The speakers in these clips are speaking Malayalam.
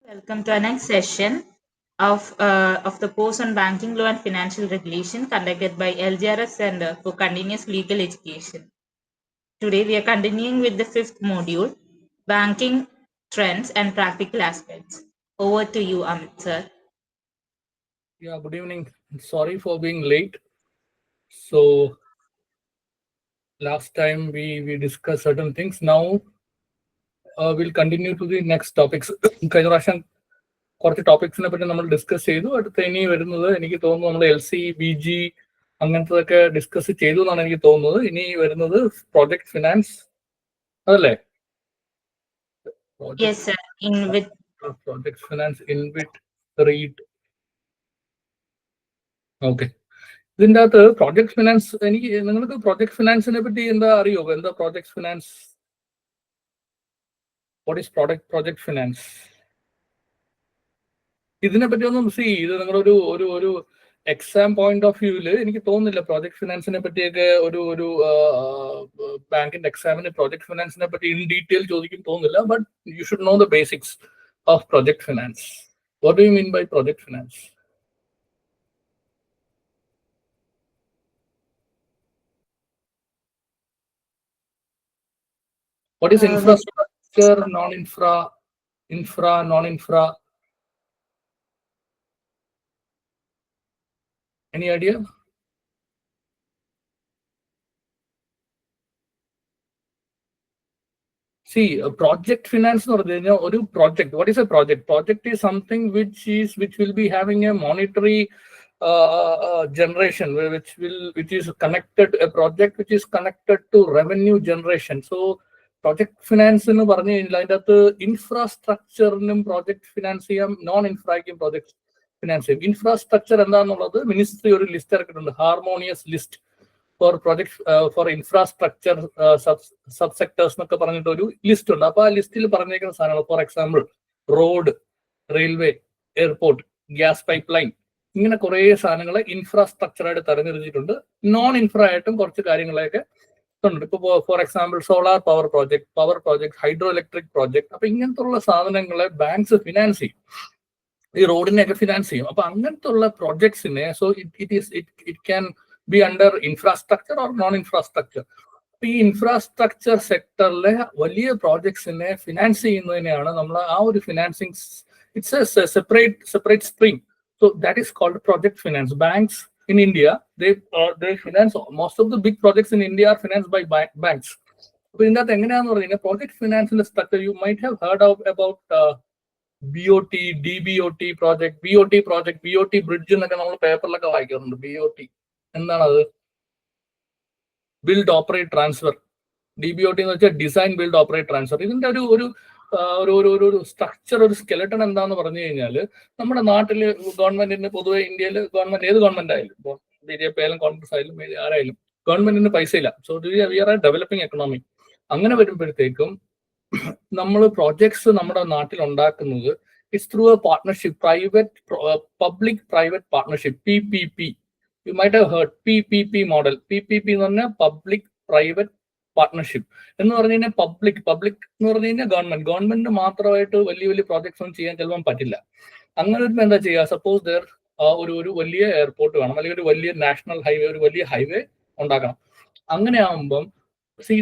Welcome to our next session of the course on banking law and financial regulation conducted by LGRS Center for Continuous Legal Education. Today we are continuing with the fifth module, banking trends and practical aspects. Over to you, Amit sir. Yeah, good evening. Sorry for being late. So last time we discussed certain things. Now we'll continue to the next topics. കഴിഞ്ഞ പ്രാവശ്യം കുറച്ച് ടോപ്പിക്സിനെ പറ്റി നമ്മൾ ഡിസ്കസ് ചെയ്തു. അടുത്ത ഇനി വരുന്നത് എനിക്ക് തോന്നുന്നു നമ്മൾ LC, BG അങ്ങനത്തതൊക്കെ ഡിസ്കസ് ചെയ്തു എന്നാണ് എനിക്ക് തോന്നുന്നത്. ഇനി വരുന്നത് പ്രോജക്ട് ഫിനാൻസ് അതല്ലേ? Yes, sir. Project finance InvIT read. Okay. ഇതിൻ്റെ അകത്ത് പ്രോജക്ട് ഫിനാൻസ് നിങ്ങൾക്ക് പ്രോജക്ട് ഫിനാൻസിനെ പറ്റി എന്താ അറിയോ? എന്താ project finance? What is project finance? ഇതിനെ പറ്റി ഒന്നും ഇത് നിങ്ങളൊരു ഒരു ഒരു എക്സാം പോയിന്റ് ഓഫ് വ്യൂവില് എനിക്ക് തോന്നുന്നില്ല പ്രോജക്ട് ഫിനാൻസിനെ പറ്റിയൊക്കെ ഒരു ബാങ്കിന്റെ എക്സാമിന് പ്രോജക്ട് ഫിനാൻസിനെ പറ്റി ഇൻ ഡീറ്റെയിൽ ചോദിക്കും തോന്നുന്നില്ല. But you should know the basics of project finance. What do you mean by project finance? What is infrastructure, non-infra, infra, non-infra? Any idea? See, project finance or project. What is a project? Project is something which will be having a monetary generation, which is connected, a project which is connected to revenue generation. So project finance എന്ന് പറഞ്ഞു കഴിഞ്ഞാൽ അതിൻ്റെ അകത്ത് ഇൻഫ്രാസ്ട്രക്ചറിനും പ്രോജക്ട് ഫിനാൻസ് ചെയ്യാം, നോൺ ഇൻഫ്രായ്ക്കും പ്രോജക്ട് ഫിനാൻസ് ചെയ്യും. ഇൻഫ്രാസ്ട്രക്ചർ എന്താണെന്നുള്ളത് മിനിസ്ട്രി ഒരു ലിസ്റ്റ് ഇറക്കിയിട്ടുണ്ട്, harmonious list four project four infrastructure sub sectors എന്നൊക്കെ പറഞ്ഞിട്ട് ഒരു ലിസ്റ്റ് ഉണ്ട്. അപ്പൊ ആ ലിസ്റ്റിൽ പറഞ്ഞേക്കുന്ന സാധനങ്ങൾ, for example road, railway, airport, gas pipe line, ഇങ്ങനെ കുറെ സാധനങ്ങളെ ഇൻഫ്രാസ്ട്രക്ചറായിട്ട് തെരഞ്ഞെടുത്തിട്ടുണ്ട്. നോൺ ഇൻഫ്രാ ആയിട്ടും കുറച്ച് കാര്യങ്ങളെയൊക്കെ ഉണ്ട്. ഇപ്പൊ for example solar power project, hydro electric project. അപ്പൊ ഇങ്ങനത്തെ ഉള്ള സാധനങ്ങളെ ബാങ്ക്സ് ഫിനാൻസ് ചെയ്യും, ഈ റോഡിനെയൊക്കെ ഫിനാൻസ് ചെയ്യും. അപ്പൊ അങ്ങനത്തെ ഉള്ള പ്രോജക്ട്സിനെ it can be under infrastructure or non infrastructure. ഈ ഇൻഫ്രാസ്ട്രക്ചർ സെക്ടറിലെ വലിയ പ്രോജക്ട്സിനെ ഫിനാൻസ് ചെയ്യുന്നതിനെയാണ് നമ്മൾ ആ ഒരു financing, it's a separate stream. So that is called project finance. Banks in India, they finance most of the big projects in India are financed by banks. So in that എങ്ങനെയാന്ന് പറഞ്ഞാൽ പ്രോജക്ട് ഫിനാൻസിന്റെ structure you might have heard about BOT, DBOT project, BOT bridge എന്നൊക്കെ നമ്മൾ പേപ്പറിലൊക്കെ വായിക്കാറുണ്ട്. BOT എന്താണത്? Build operate transfer. DBOT എന്ന് വെച്ചാൽ ഡിസൈൻ ബിൽഡ് ഓപ്പറേറ്റ് ട്രാൻസ്ഫർ. ഇതിന്റെ ഒരു സ്ട്രക്ചർ, ഒരു സ്കെലട്ടൺ എന്താന്ന് പറഞ്ഞു കഴിഞ്ഞാൽ, നമ്മുടെ നാട്ടില് ഗവൺമെന്റിന് പൊതുവെ ഇന്ത്യയിൽ ഗവൺമെന്റ് ഏത് ഗവൺമെന്റ് ആയാലും, ഇപ്പോൾ BJP ആയാലും കോൺഗ്രസ് ആയാലും ആരായാലും ഗവൺമെന്റിന് പൈസ ഇല്ല. So we are a developing economy. അങ്ങനെ വരുമ്പോഴത്തേക്കും നമ്മൾ പ്രോജക്ട്സ് നമ്മുടെ നാട്ടിൽ ഉണ്ടാക്കുന്നത് it's through a partnership, public private partnership, PPP. You might have heard PPP model. PPP എന്ന് പറഞ്ഞാൽ പബ്ലിക് പ്രൈവറ്റ് പാർട്ട്ണർഷിപ്പ് എന്ന് പറഞ്ഞു കഴിഞ്ഞാൽ പബ്ലിക് എന്ന് പറഞ്ഞു കഴിഞ്ഞാൽ ഗവൺമെന്റ് മാത്രമായിട്ട് വലിയ പ്രോജക്ട്സ് ഒന്നും ചെയ്യാൻ ചിലപ്പോൾ പറ്റില്ല. അങ്ങനെ വരുമ്പോൾ എന്താ ചെയ്യുക? സപ്പോസ് ദർ ഒരു വലിയ എയർപോർട്ട് വേണം, അല്ലെങ്കിൽ ഒരു വലിയ നാഷണൽ ഹൈവേ, ഒരു വലിയ ഹൈവേ ഉണ്ടാക്കണം. അങ്ങനെ ആകുമ്പം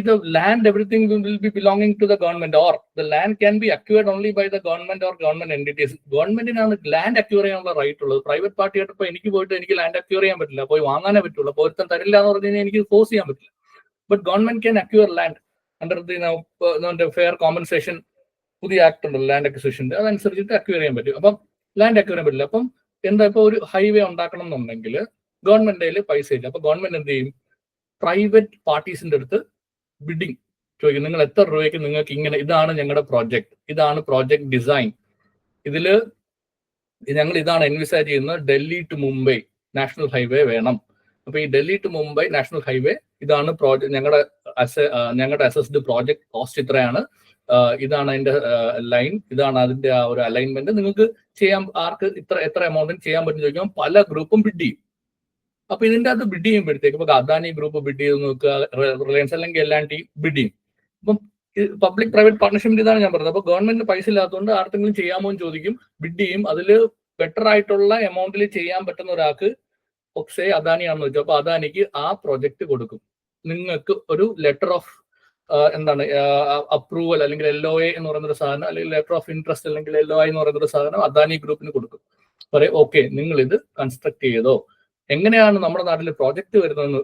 the land, everything will be belonging to the government, or the land can be acquired only by the government or government entities. ഗവൺമെന്റിനാണ് ലാൻഡ് അക്യൂർ ചെയ്യാനുള്ള റൈറ്റ് ഉള്ളത്. പ്രൈവറ്റ് പാർട്ടി ആയിട്ട് എനിക്ക് ലാൻഡ് അക്യൂർ ചെയ്യാൻ പറ്റില്ല, പോയി വാങ്ങാനേ പറ്റുള്ളൂ. അപ്പോൾ ഒരുത്തൻ തരില്ല എന്ന് പറഞ്ഞു കഴിഞ്ഞാൽ എനിക്ക് ഫോഴ്സ് ചെയ്യാൻ പറ്റില്ല. But government can acquire land under the fair compensation, പുതിയ ആക്ട് ഉണ്ടല്ലോ ലാൻഡ് അക്വിസിഷന്റെ, അതനുസരിച്ചിട്ട് അക്യൂർ ചെയ്യാൻ പറ്റും. അപ്പം ലാൻഡ് അക്യൂർ ചെയ്യാൻ പറ്റില്ല. അപ്പം എന്താ, ഇപ്പൊ ഒരു ഹൈവേ ഉണ്ടാക്കണം എന്നുണ്ടെങ്കിൽ ഗവൺമെന്റ് കയ്യിൽ പൈസ ഇല്ല. അപ്പൊ ഗവൺമെന്റ് എന്ത് ചെയ്യും? പ്രൈവറ്റ് പാർട്ടീസിന്റെ അടുത്ത് ബിഡിങ് ചോദിക്കും, നിങ്ങൾ എത്ര രൂപയ്ക്ക് നിങ്ങൾക്ക് ഇങ്ങനെ, ഇതാണ് ഞങ്ങളുടെ പ്രോജക്ട്, ഇതാണ് പ്രോജക്ട് ഡിസൈൻ, ഇതില് ഞങ്ങൾ ഇതാണ് എൻവിസേജ് ചെയ്യുന്നത്, Delhi to Mumbai national highway വേണം. അപ്പൊ ഈ Delhi to Mumbai national highway, ഇതാണ് ഞങ്ങളുടെ അസസ്ഡ് പ്രോജക്ട് കോസ്റ്റ് ഇത്രയാണ്, ഇതാണ് അതിന്റെ ലൈൻ, ഇതാണ് അതിന്റെ ആ ഒരു അലൈൻമെന്റ്, നിങ്ങൾക്ക് ചെയ്യാൻ, ആർക്ക് എത്ര എമൗണ്ടിന് ചെയ്യാൻ പറ്റും ചോദിക്കുമ്പോൾ പല ഗ്രൂപ്പും ബിഡ് ചെയ്യും. അപ്പൊ ഇതിന്റെ അത് ബിഡ് ചെയ്യുമ്പോഴത്തേക്ക് ഇപ്പൊ അദാനി ഗ്രൂപ്പ് ബിഡ് ചെയ്ത് നോക്കുക, റിലയൻസ് അല്ലെങ്കിൽ L&T ബിഡ് ചെയ്യും. അപ്പം പബ്ലിക് പ്രൈവറ്റ് പാർട്ണർഷിപ്പിന്റെ ഇതാണ് ഞാൻ പറഞ്ഞത്. അപ്പൊ ഗവൺമെന്റിന് പൈസ ഇല്ലാത്തതുകൊണ്ട് ആർക്കെങ്കിലും ചെയ്യാമോ എന്ന് ചോദിക്കും, ബിഡ് ചെയ്യും. അതിൽ ബെറ്റർ ആയിട്ടുള്ള എമൗണ്ടിൽ ചെയ്യാൻ പറ്റുന്ന ഒരാൾക്ക് ഒക്സേ അദാനിയാണെന്ന് വെച്ചു, അപ്പൊ അദാനിക്ക് ആ പ്രോജക്റ്റ് കൊടുക്കും. നിങ്ങൾക്ക് ഒരു ലെറ്റർ ഓഫ് എന്താണ് അപ്രൂവൽ അല്ലെങ്കിൽ LOA എന്ന് പറയുന്ന ഒരു സാധനം, അല്ലെങ്കിൽ ലെറ്റർ ഓഫ് ഇൻട്രസ്റ്റ് അല്ലെങ്കിൽ LOI എന്ന് പറയുന്ന ഒരു സാധനം അദാനി ഗ്രൂപ്പിന് കൊടുക്കും. പറയും ഓക്കെ നിങ്ങൾ ഇത് കൺസ്ട്രക്ട് ചെയ്തോ. എങ്ങനെയാണ് നമ്മുടെ നാട്ടിൽ പ്രോജക്റ്റ് വരുന്നതെന്ന്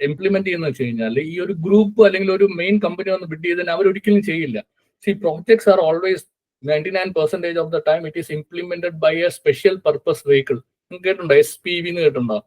ഇംപ്ലിമെന്റ് ചെയ്യുന്നത് വെച്ച് കഴിഞ്ഞാൽ, ഈ ഒരു ഗ്രൂപ്പ് അല്ലെങ്കിൽ ഒരു മെയിൻ കമ്പനി വന്ന് ബിഡ് ചെയ്തതിന് അവരൊരിക്കലും ചെയ്യില്ല. See projects are always 99% of the time it is implemented by a special purpose vehicle. നിങ്ങൾ കേട്ടിട്ടുണ്ടോ? SPV എന്ന് കേട്ടിട്ടുണ്ടോ?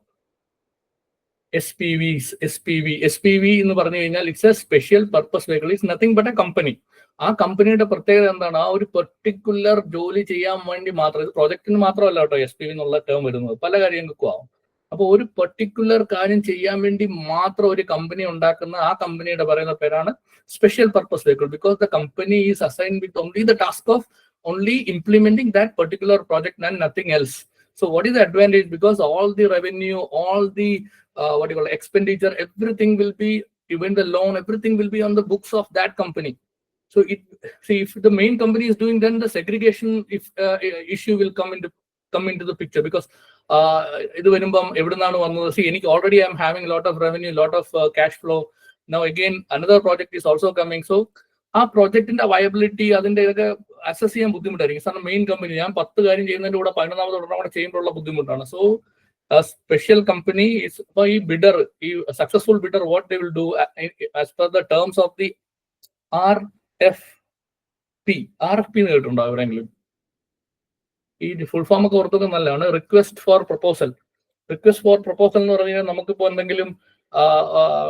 SPV എന്ന് പറഞ്ഞു കഴിഞ്ഞാൽ it's a special purpose vehicle. It's nothing but a company. ആ കമ്പനിയുടെ പ്രത്യേകത എന്താണ്? ആ ഒരു പെർട്ടിക്കുലർ ജോലി ചെയ്യാൻ വേണ്ടി മാത്രം, ഇത് പ്രോജക്റ്റിന് മാത്രമല്ല കേട്ടോ SPV എന്നുള്ള ടേം വരുന്നത്, പല കാര്യങ്ങൾക്കും ആവും. അപ്പോൾ ഒരു പെർട്ടിക്കുലർ കാര്യം ചെയ്യാൻ വേണ്ടി മാത്രം ഒരു കമ്പനി ഉണ്ടാക്കുന്ന ആ കമ്പനിയുടെ പറയുന്ന പേരാണ് special purpose vehicle. Because the company is assigned with only the task of only implementing that particular project and nothing else. So what is the advantage? Because all the revenue, all the expenditure, everything will be, even the loan, everything will be on the books of that company. So if the main company is doing, then the segregation issue will come into the picture. Because idu verumbam evidunnaanu vannathu, see enik already I am having a lot of revenue, lot of cash flow. Now again another project is also coming. So ആ പ്രോജക്റ്റിന്റെ വയബിലിറ്റി അതിന്റെ ഇതൊക്കെ അസസ് ചെയ്യാൻ ബുദ്ധിമുട്ടായിരിക്കും. കാരണം മെയിൻ കമ്പനി ഞാൻ 10 കാര്യം ചെയ്യുന്നതിന്റെ കൂടെ 11ാമത് ഒരെണ്ണം കൂടെ ചെയ്യുമ്പോഴുള്ള ബുദ്ധിമുട്ടാണ്. സോ സ്പെഷ്യൽ കമ്പനി ഈ ബിഡർ, ഈ successful bidder, what they will do as per the terms of the RFP എന്ന് കേട്ടിട്ടുണ്ടോ എവിടെയെങ്കിലും? ഈ ഫുൾ ഫോം ഒക്കെ ഓർത്തൊക്കെ നല്ലതാണ്. റിക്വസ്റ്റ് ഫോർ പ്രപ്പോസൽ എന്ന് പറഞ്ഞു കഴിഞ്ഞാൽ നമുക്കിപ്പോ എന്തെങ്കിലും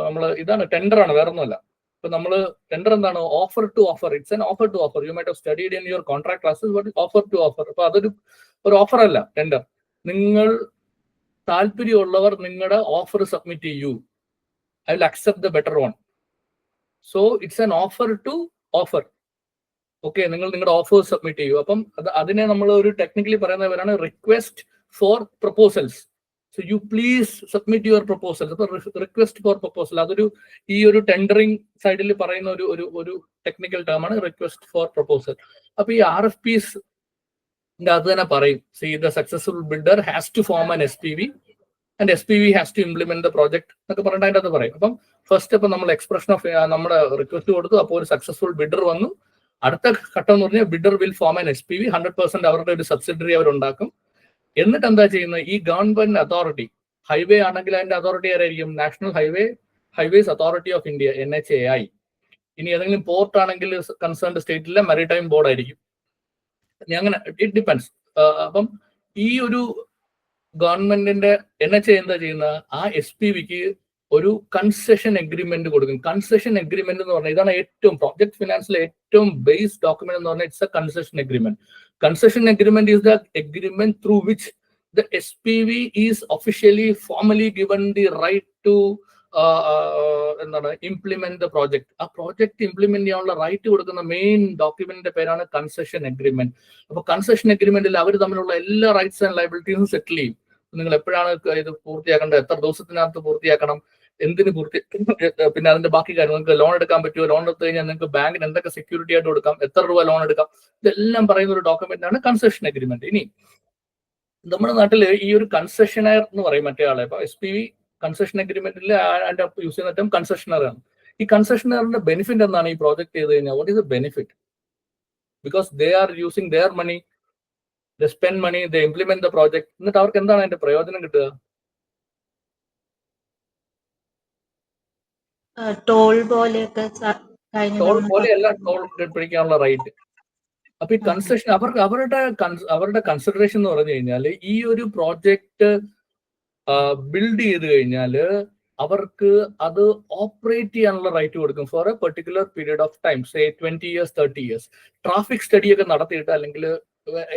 നമ്മൾ ഇതാണ് ടെൻഡറാണ്, വേറെ ഒന്നുമല്ല. ഇപ്പൊ നമ്മള് ടെൻഡർ എന്താണ്? Offer to offer. It's an offer to offer. You might have studied in your contract classes what is offer to offer. അപ്പൊ അതൊരു ഓഫർ അല്ല ടെൻഡർ. നിങ്ങൾ താല്പര്യമുള്ളവർ നിങ്ങളുടെ ഓഫർ സബ്മിറ്റ് ചെയ്യൂ. I will accept the better one. So it's an offer to offer. Okay, നിങ്ങൾ നിങ്ങളുടെ ഓഫർ സബ്മിറ്റ് ചെയ്യൂ. അപ്പം അതിനെ നമ്മൾ ഒരു ടെക്നിക്കലി പറയുന്നവരാണ് request for proposals. So you please submit your proposal. അപ്പൊ റിക്വസ്റ്റ് ഫോർ പ്രപ്പോസൽ അതൊരു ഈ ഒരു ടെൻഡറിങ് സൈഡിൽ പറയുന്ന ഒരു ടെക്നിക്കൽ ടേം ആണ് റിക്വസ്റ്റ് ഫോർ പ്രപ്പോസൽ. അപ്പൊ ഈ RFPs അത് തന്നെ പറയും, see the successful builder has to form an SPV and SPV has to implement the project എന്നൊക്കെ പറഞ്ഞിട്ട് അതിൻ്റെ അത് പറയും. അപ്പം ഫസ്റ്റ് ഇപ്പൊ നമ്മൾ എക്സ്പ്രഷൻ ഓഫ് നമ്മുടെ റിക്വസ്റ്റ് കൊടുത്തു, അപ്പോൾ ഒരു സക്സസ്ഫുൾ ബിഡർ വന്നു. അടുത്ത ഘട്ടം എന്ന് പറഞ്ഞാൽ bidder will form an SPV. 100% അവരുടെ ഒരു സബ്സിഡറി അവരുണ്ടാക്കും. എന്നിട്ട് എന്താ ചെയ്യുന്നത്? ഈ ഗവൺമെന്റ് അതോറിറ്റി, ഹൈവേ ആണെങ്കിൽ അതിന്റെ അതോറിറ്റി ആരായിരിക്കും? National highways authority of India, NHAI. ഇനി ഏതെങ്കിലും പോർട്ട് ആണെങ്കിൽ കൺസേൺഡ് സ്റ്റേറ്റിലെ മാരിടൈം ബോർഡ് ആയിരിക്കും. അങ്ങനെ ഇറ്റ് ഡിപ്പെൻസ്. അപ്പം ഈ ഒരു ഗവൺമെന്റിന്റെ NHAI എന്താ ചെയ്യുന്നത്? ആ SPVക്ക് ഒരു കൺസെഷൻ എഗ്രിമെന്റ് കൊടുക്കും. കൺസെഷൻ എഗ്രിമെന്റ് എന്ന് പറഞ്ഞാൽ ഇതാണ് ഏറ്റവും പ്രോജക്ട് ഫിനാൻസിലെ ഏറ്റവും ബേസ് ഡോക്യുമെന്റ് എന്ന് പറഞ്ഞാൽ it's A concession agreement. Concession agreement is the agreement through which the SPV is officially formally given the right to implement the project. ആ പ്രോജക്ട് ഇംപ്ലിമെന്റ് ചെയ്യാനുള്ള റൈറ്റ് കൊടുക്കുന്ന മെയിൻ ഡോക്യുമെന്റിന്റെ പേരാണ് കൺസെഷൻ എഗ്രിമെന്റ്. അപ്പൊ കൺസെഷൻ എഗ്രിമെന്റിൽ അവർ തമ്മിലുള്ള എല്ലാ റൈറ്റ്സ് ആൻഡ് ലയബിലിറ്റീസും സെറ്റിൽ ചെയ്യും. നിങ്ങൾ എപ്പോഴാണ് ഇത് പൂർത്തിയാക്കേണ്ടത്, എത്ര ദിവസത്തിനകത്ത് പൂർത്തിയാക്കണം, എന്തിന് പിന്നെ അതിന്റെ ബാക്കി കാര്യം, നിങ്ങൾക്ക് ലോൺ എടുക്കാൻ പറ്റുമോ, ലോൺ എടുത്തു കഴിഞ്ഞാൽ നിങ്ങൾക്ക് ബാങ്കിന് എന്തൊക്കെ സെക്യൂരിറ്റി ആയിട്ട് കൊടുക്കാം, എത്ര രൂപ ലോൺ എടുക്കാം, ഇതെല്ലാം പറയുന്ന ഒരു ഡോക്യുമെന്റ് ആണ് കൺസെഷൻ എഗ്രിമെന്റ്. ഇനി നമ്മുടെ നാട്ടിൽ ഈ ഒരു കൺസെഷനർ എന്ന് പറയും മറ്റേ ആളെ. അപ്പൊ SPV കൺസെഷൻ എഗ്രിമെന്റിൽ അതിന്റെ യൂസ് ചെയ്യുന്ന ടൈം കൺസെഷനർ ആണ്. ഈ കൺസെഷനറിന്റെ ബെനിഫിറ്റ് എന്താണ്? ഈ പ്രോജക്ട് ചെയ്ത് കഴിഞ്ഞാൽ what is the benefit? Because they are using their money, they spend money, they implement the project. എന്നിട്ട് അവർക്ക് എന്താണ് അതിന്റെ പ്രയോജനം കിട്ടുക? ടോൾ പോലെയൊക്കെ പോലെയല്ല ടോൾ പിടിക്കാനുള്ള റൈറ്റ്. അപ്പൊ ഈ കൺസെഷൻ അവരുടെ കൺസിഡറേഷൻ എന്ന് പറഞ്ഞു കഴിഞ്ഞാൽ ഈ ഒരു പ്രോജക്റ്റ് ബിൽഡ് ചെയ്ത് കഴിഞ്ഞാൽ അവർക്ക് അത് ഓപ്പറേറ്റ് ചെയ്യാനുള്ള റൈറ്റ് കൊടുക്കും for a particular period of time, say 20 years 30 years. Traffic study ഒക്കെ നടത്തിയിട്ട്, അല്ലെങ്കിൽ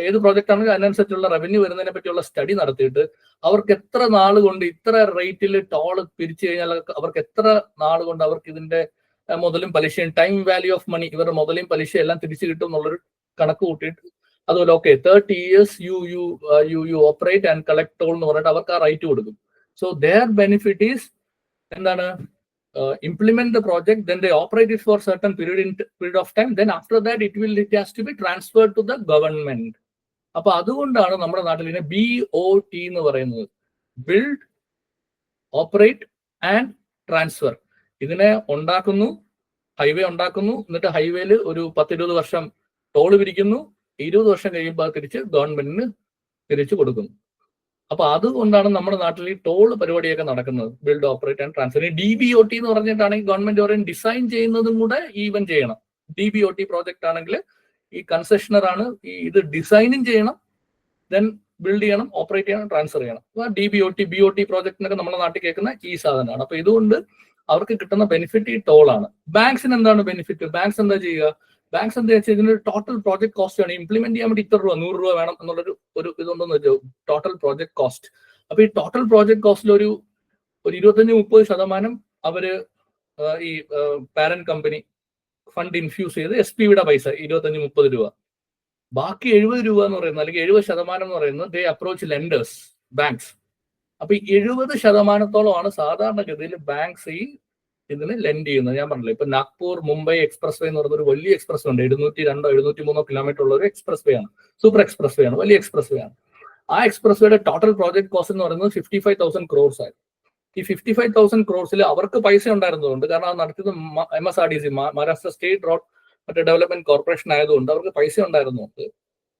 ഏത് പ്രോജക്റ്റ് ആണെങ്കിലും അതിനനുസരിച്ചുള്ള റവന്യൂ വരുന്നതിനെ പറ്റിയുള്ള സ്റ്റഡി നടത്തിയിട്ട് അവർക്ക് എത്ര നാൾ കൊണ്ട് ഇത്ര റേറ്റിൽ ടോൾ പിരിച്ചു കഴിഞ്ഞാൽ അവർക്ക് എത്ര നാൾ കൊണ്ട് അവർക്ക് ഇതിന്റെ മുതലും പലിശയും ടൈം വാല്യൂ ഓഫ് മണി, ഇവരുടെ മുതലും പലിശയും എല്ലാം തിരിച്ചു കിട്ടും എന്നുള്ളൊരു കണക്ക് കൂട്ടിയിട്ട് അതുപോലെ okay 30 years you operate and collect toll എന്ന് പറഞ്ഞിട്ട് അവർക്ക് ആ റൈറ്റ് കൊടുക്കും. സോ ദെയർ ബെനിഫിറ്റ് ഈസ് എന്താണ്? implement the project, then they operate it for a certain period of time, then after that it has to be transferred to the government. അപ്പൊ അതുകൊണ്ടാണ് നമ്മുടെ നാട്ടിൽ ഇതിനെ BOT എന്ന് പറയുന്നത്, ബിൽഡ് ഓപ്പറേറ്റ് ആൻഡ് ട്രാൻസ്ഫർ. ഇതിനെ ഉണ്ടാക്കുന്നു, ഹൈവേ ഉണ്ടാക്കുന്നു, എന്നിട്ട് ഹൈവേയിൽ ഒരു 10-20 വർഷം ടോള് പിരിക്കുന്നു, 20 വർഷം കഴിയുമ്പോൾ അത് തിരിച്ച് ഗവൺമെന്റിന് തിരിച്ചു കൊടുക്കുന്നു. അപ്പൊ അതുകൊണ്ടാണ് നമ്മുടെ നാട്ടിൽ ഈ ടോൾ പരിപാടിയൊക്കെ നടക്കുന്നത്, ബിൽഡ് ഓപ്പറേറ്റ് ആൻഡ് ട്രാൻസ്ഫർ. ഈ DBOT എന്ന് പറഞ്ഞിട്ടാണെങ്കിൽ ഗവൺമെന്റ് പറയും ഡിസൈൻ ചെയ്യുന്നതും കൂടെ ഈവൻ ചെയ്യണം. DBOT പ്രോജക്റ്റ് ആണെങ്കിൽ ഈ കൺസെഷണർ ആണ് ഇത് ഡിസൈനും ചെയ്യണം, ദെൻ ബിൽഡ് ചെയ്യണം, ഓപ്പറേറ്റ് ചെയ്യണം, ട്രാൻസ്ഫർ ചെയ്യണം. DBOT BOT പ്രോജക്റ്റിനൊക്കെ നമ്മുടെ നാട്ടിൽ കേൾക്കുന്ന ഈ സാധനമാണ്. അപ്പൊ ഇതുകൊണ്ട് അവർക്ക് കിട്ടുന്ന ബെനിഫിറ്റ് ഈ ടോളാണ്. ബാങ്ക്സിന് എന്താണ് ബെനിഫിറ്റ്? ബാങ്ക്സ് എന്താ ചെയ്യുക? ബാങ്ക്സ് എന്താ വെച്ചാൽ ഇതിന് ടോട്ടൽ പ്രോജക്ട് കോസ്റ്റ് ആണ്. ഇംപ്ലിമെന്റ് ചെയ്യാൻ വേണ്ടി ഇത്ര രൂപ, 100 രൂപ വേണം എന്നുള്ളൊരു ഇതുണ്ടെന്ന് വെച്ചോ, ടോട്ടൽ പ്രോജക്ട് കോസ്റ്റ്. അപ്പൊ ഈ ടോട്ടൽ പ്രോജക്ട് കോസ്റ്റിൽ ഒരു 25-30% അവര് ഈ പാരന്റ് കമ്പനി ഫണ്ട് ഇൻഫ്യൂസ് ചെയ്ത് SPVയുടെ പൈസ 25-30 രൂപ. ബാക്കി 70 രൂപ എന്ന് പറയുന്നത്, അല്ലെങ്കിൽ 70% എന്ന് പറയുന്നത് ദേ അപ്രോച്ച് ലെൻഡേഴ്സ്, ബാങ്ക്സ്. അപ്പൊ ഈ 70%-ഓളമാണ് സാധാരണഗതിയിൽ ബാങ്ക്സ് ഈ ഇതിന് ലെൻഡ് ചെയ്യുന്നത്. ഞാൻ പറഞ്ഞില്ല, ഇപ്പൊ നാഗ്പൂർ മുംബൈ എക്സ്പ്രസ് വേ എന്ന് പറയുന്ന ഒരു വലിയ എക്സ്പ്രസ് വേ ഉണ്ട്, 702-703 കിലോമീറ്റർ ഉള്ള ഒരു എക്സ്പ്രസ് വേ ആണ്, സൂപ്പർ എക്സ്പ്രസ് വേ ആണ്, വലിയ എക്സ്പ്രസ് വേ ആണ്. ആ എക്സ്പ്രസ് വേയുടെ ടോട്ടൽ പ്രോജക്ട് കോസ്റ്റ് എന്ന് പറയുന്നത് 55,000 crores ആയിരുന്നു. ഈ 55,000 crores അവർക്ക് പൈസ ഉണ്ടായിരുന്നതുകൊണ്ട്, കാരണം അത് നടത്തിയത് MSRDC, Maharashtra state road development corporation ആയതുകൊണ്ട് അവർക്ക് പൈസ ഉണ്ടായിരുന്നുണ്ട്.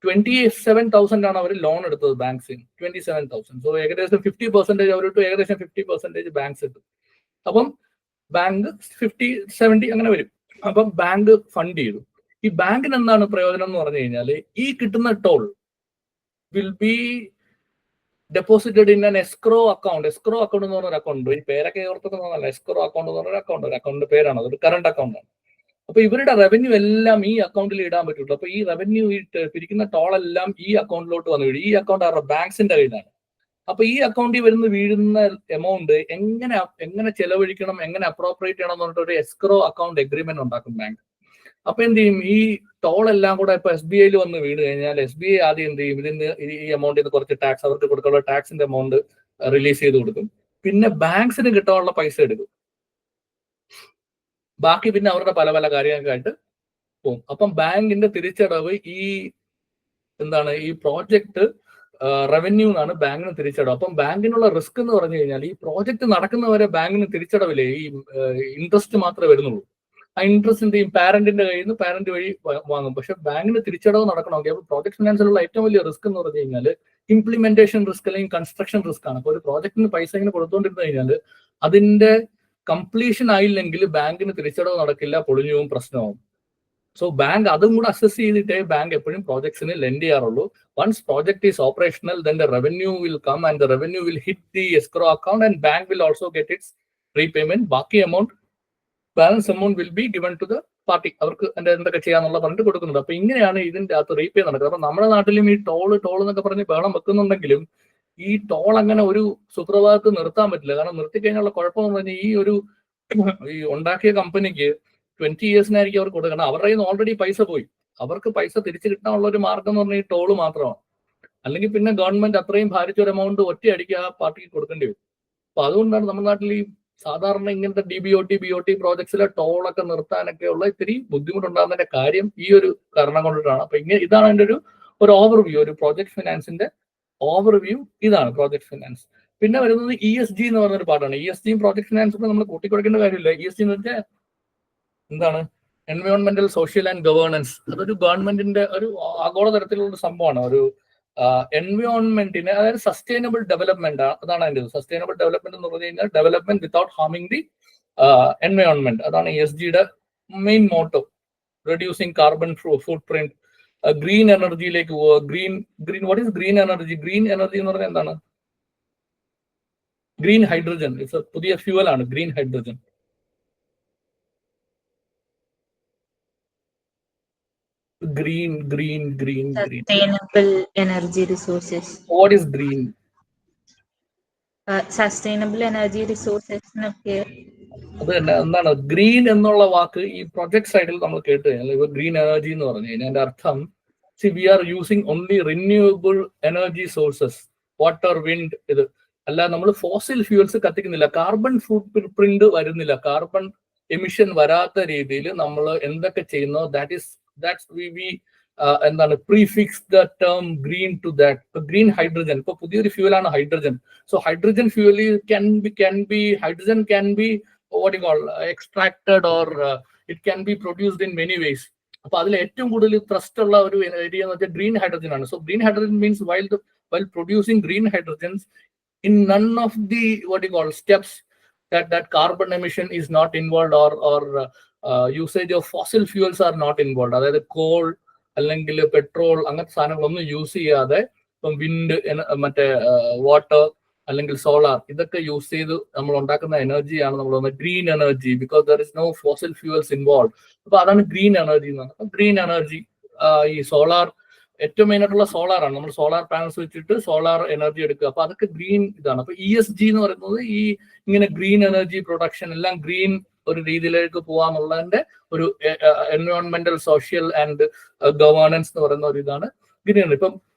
27,000 ആണ് അവർ ലോൺ എടുത്തത് ബാങ്ക്സിന്, 27,000. സോ ഏകദേശം 50% അവരിട്ട്, ഏകദേശം 50% ബാങ്ക്സ് ഇട്ടു. അപ്പം ബാങ്ക് 50-70 അങ്ങനെ വരും. അപ്പം ബാങ്ക് ഫണ്ട് ചെയ്തു. ഈ ബാങ്കിന് എന്താണ് പ്രയോജനം എന്ന് പറഞ്ഞു കഴിഞ്ഞാൽ, ഈ കിട്ടുന്ന toll will be deposited in an escrow account. Escrow account എന്ന് പറഞ്ഞ ഒരു അക്കൗണ്ട്, ഈ പേരൊക്കെ ഓർത്തുന്നതല്ല, എസ്ക്രോ അക്കൗണ്ട് എന്ന് പറഞ്ഞ അക്കൗണ്ട് പേരാണ്, അതൊരു കറണ്ട് അക്കൗണ്ട് ആണ്. അപ്പൊ ഇവരുടെ റവന്യൂ എല്ലാം ഈ അക്കൗണ്ടിൽ ഇടാൻ പറ്റുള്ളൂ. അപ്പൊ ഈ റവന്യൂ പിരിക്കുന്ന ടോളെല്ലാം ഈ അക്കൗണ്ടിലോട്ട് വന്ന് വീഴും. ഈ അക്കൗണ്ട് അവരുടെ ബാങ്ക്സിന്റെ കയ്യിലാണ്. അപ്പൊ ഈ അക്കൗണ്ടിൽ വീഴുന്ന എമൗണ്ട് എങ്ങനെ ചെലവഴിക്കണം, എങ്ങനെ അപ്രോപ്രിയേറ്റ് ചെയ്യണം എന്ന് പറഞ്ഞിട്ട് ഒരു എസ്ക്രോ അക്കൗണ്ട് എഗ്രിമെന്റ് ഉണ്ടാക്കും ബാങ്ക്. അപ്പൊ എന്ത് ചെയ്യും, ഈ ടോൾ എല്ലാം കൂടെ ഇപ്പൊ SBIയിൽ വന്ന് വീണ് കഴിഞ്ഞാൽ SBI ആദ്യം എന്ത് ചെയ്യും, ഇതിന് ഈ എമൗണ്ടിൽ നിന്ന് കുറച്ച് ടാക്സ്, അവർക്ക് കൊടുക്കാനുള്ള ടാക്സിന്റെ എമൗണ്ട് റിലീസ് ചെയ്ത് കൊടുക്കും. പിന്നെ ബാങ്ക്സിന് കിട്ടാനുള്ള പൈസ എടുക്കും. ബാക്കി പിന്നെ അവരുടെ പല പല കാര്യങ്ങൾക്കായിട്ട് പോകും. അപ്പം ബാങ്കിന്റെ തിരിച്ചടവ് ഈ ഈ പ്രോജക്റ്റ് റവന്യൂ എന്നാണ് ബാങ്കിന് തിരിച്ചടവ്. അപ്പം ബാങ്കിനുള്ള റിസ്ക് എന്ന് പറഞ്ഞു കഴിഞ്ഞാൽ, ഈ പ്രോജക്റ്റ് നടക്കുന്നവരെ ബാങ്കിന് തിരിച്ചടവില്ലേ, ഈ ഇൻട്രസ്റ്റ് മാത്രമേ വരുന്നുള്ളൂ. ആ ഇൻട്രസ്റ്റ് പാരന്റിന്റെ കയ്യിൽ നിന്ന് പാരന്റ് വഴി വാങ്ങും. പക്ഷെ ബാങ്കിന് തിരിച്ചടവ് നടക്കണമെങ്കിൽ, അപ്പോൾ പ്രോജക്ട് ഫിനാൻസിലുള്ള ഏറ്റവും വലിയ റിസ്ക് എന്ന് പറഞ്ഞു കഴിഞ്ഞാൽ ഇംപ്ലിമെന്റേഷൻ റിസ്ക് അല്ലെങ്കിൽ കൺസ്ട്രക്ഷൻ റിസ്ക് ആണ്. അപ്പോൾ ഒരു പ്രോജക്റ്റിന് പൈസ ഇങ്ങനെ കൊടുത്തുകൊണ്ടിരുന്നു കഴിഞ്ഞാൽ അതിന്റെ കംപ്ലീഷൻ ആയില്ലെങ്കിൽ ബാങ്കിന് തിരിച്ചടവ് നടക്കില്ല, പൊളിഞ്ഞു പോവും, പ്രശ്നമാവും. സോ ബാങ്ക് അതും കൂടെ അസസ് ചെയ്തിട്ടേ ബാങ്ക് എപ്പോഴും പ്രോജക്ട്സിന് ലെൻഡ് ചെയ്യാറുള്ളൂ. Once project is operational, then the revenue will come and the revenue will hit the escrow account and bank will also get its repayment. ബാക്കി amount, balance amount will be given to the party. അവർക്ക് എന്തൊക്കെ ചെയ്യാന്നുള്ള പറഞ്ഞിട്ട് കൊടുക്കുന്നുണ്ട്. അപ്പൊ ഇങ്ങനെയാണ് ഇതിന്റെ അകത്ത് റീപേ നടക്കുന്നത്. അപ്പൊ നമ്മുടെ നാട്ടിലും ഈ ടോൾ എന്നൊക്കെ പറഞ്ഞ് ബഹളം വെക്കുന്നുണ്ടെങ്കിലും ഈ ടോൾ അങ്ങനെ ഒരു സുപ്രഭാതത്തിൽ നിർത്താൻ പറ്റില്ല. കാരണം നിർത്തിക്കഴിഞ്ഞാലുള്ള കുഴപ്പമെന്ന് പറഞ്ഞാൽ ഈ ഉണ്ടാക്കിയ കമ്പനിക്ക് 20 yearsനായിരിക്കും അവർ കൊടുക്കണം. അവരുടെ കയ്യിൽ നിന്ന് ഓൾറെഡി പൈസ പോയി. അവർക്ക് പൈസ തിരിച്ചു കിട്ടാനുള്ള ഒരു മാർഗം എന്ന് പറഞ്ഞാൽ ഈ ടോള് മാത്രമാണ്. അല്ലെങ്കിൽ പിന്നെ ഗവൺമെന്റ് അത്രയും ഭാരിച്ച ഒരു എമൗണ്ട് ഒറ്റയടിക്ക് ആ പാർട്ടിക്ക് കൊടുക്കേണ്ടി വരും. അപ്പൊ അതുകൊണ്ടാണ് നമ്മുടെ നാട്ടിൽ ഈ സാധാരണ ഇങ്ങനത്തെ DBOT BOT പ്രോജക്ട്സിലെ ടോളൊക്കെ നിർത്താനൊക്കെ ഉള്ള ഇത്തിരി ബുദ്ധിമുട്ടുണ്ടാകുന്നതിന്റെ കാര്യം ഈ ഒരു കാരണം കൊണ്ടിട്ടാണ്. അപ്പൊ ഇതാണ് അതിന്റെ ഒരു ഓവർവ്യൂ, ഒരു പ്രോജക്ട് ഫിനാൻസിന്റെ ഓവർവ്യൂ. ഇതാണ് പ്രോജക്ട് ഫിനാൻസ്. പിന്നെ വരുന്നത് ESG എന്ന് പറഞ്ഞൊരു പാർട്ടാണ്. ESGയും പ്രോജക്ട് ഫിനാൻസും നമ്മൾ കൂട്ടിക്കൊടുക്കേണ്ട കാര്യമില്ല. ESG എന്ന് വെച്ചാൽ എന്താണ്? എൻവയോൺമെന്റൽ സോഷ്യൽ ആൻഡ് ഗവേണൻസ്. അതൊരു ഗവൺമെന്റിന്റെ ഒരു ആഗോളതരത്തിലുള്ള സംഭവമാണ്. ഒരു എൻവയോൺമെന്റിനെ, അതായത് സസ്റ്റൈനബിൾ ഡെവലപ്മെന്റ്, അതാണ് അതിൻ്റെ സസ്റ്റൈനബിൾ ഡെവലപ്മെന്റ് എന്ന് പറഞ്ഞു കഴിഞ്ഞാൽ development without harming the environment. അതാണ് ESGയുടെ മെയിൻ മോട്ടോ. റെഡ്യൂസിങ് കാർബൺ ഫുട് പ്രിന്റ്, ഗ്രീൻ എനർജിയിലേക്ക് പോവുക. Green what is green energy? Green energy എന്ന് പറഞ്ഞാൽ എന്താണ്? Green hydrogen. ഇറ്റ്സ് എ പുതിയ ഫ്യൂവൽ ആണ് green hydrogen. Green. Sustainable energy resources. What is green? Sustainable energy resources. അത് എന്താണ് ഗ്രീൻ എന്നുള്ള വാക്ക്? ഈ പ്രൊജക്ട് സൈഡിൽ നമ്മൾ കേട്ട് കഴിഞ്ഞാൽ ഇപ്പൊ ഗ്രീൻ എനർജി എന്ന് പറഞ്ഞു കഴിഞ്ഞാൽ അതിന്റെ അർത്ഥം, we are using only renewable energy sources, water, wind. ഇത് അല്ല നമ്മൾ ഫോസിൽ ഫ്യൂൽസ് കത്തിക്കുന്നില്ല, കാർബൺ ഫുട് പ്രിന്റ് വരുന്നില്ല, കാർബൺ എമിഷൻ വരാത്ത രീതിയിൽ നമ്മൾ എന്തൊക്കെ ചെയ്യുന്നോ എന്താണ് prefix the term green to that. ഇപ്പൊ ഗ്രീൻ ഹൈഡ്രജൻ, ഇപ്പൊ പുതിയൊരു ഫ്യൂലാണ് hydrogen. So hydrogen fuel hydrogen can be extracted or it can be produced in many ways. അപ്പൊ അതിൽ ഏറ്റവും കൂടുതൽ ത്രസ്റ്റ് ഉള്ള ഒരു ഏരിയ എന്ന് വെച്ചാൽ ഗ്രീൻ ഹൈഡ്രജൻ ആണ്. So green hydrogen means while producing green hydrogens, in none of the steps that carbon emission is not involved, or usage of fossil fuels are not involved. അതായത് കോൾ അല്ലെങ്കിൽ പെട്രോൾ അങ്ങനത്തെ സാധനങ്ങളൊന്നും യൂസ് ചെയ്യാതെ ഇപ്പം വിൻഡ്, മറ്റേ വാട്ടർ അല്ലെങ്കിൽ സോളാർ, ഇതൊക്കെ യൂസ് ചെയ്ത് നമ്മൾ ഉണ്ടാക്കുന്ന എനർജിയാണ് നമ്മൾ green energy, because there is no fossil fuels involve. അപ്പൊ അതാണ് ഗ്രീൻ എനർജി എന്ന് പറയുന്നത്. ഗ്രീൻ എനർജി, ഈ സോളാർ ഏറ്റവും മെയിൻ ആയിട്ടുള്ള സോളാർ ആണ്. നമ്മൾ സോളാർ പാനൽസ് വെച്ചിട്ട് സോളാർ എനർജി എടുക്കുക. അപ്പൊ അതൊക്കെ ഗ്രീൻ ഇതാണ്. അപ്പൊ ESG എന്ന് പറയുന്നത് ഈ ഇങ്ങനെ ഗ്രീൻ എനർജി പ്രൊഡക്ഷൻ എല്ലാം ഗ്രീൻ ഒരു രീതിയിലേക്ക് പോവാന്നുള്ളതിന്റെ ഒരു എൻവയോൺമെന്റൽ, സോഷ്യൽ ആൻഡ് ഗവേണൻസ് എന്ന് പറയുന്ന ഒരു ഇതാണ് ഗ്രീൻ.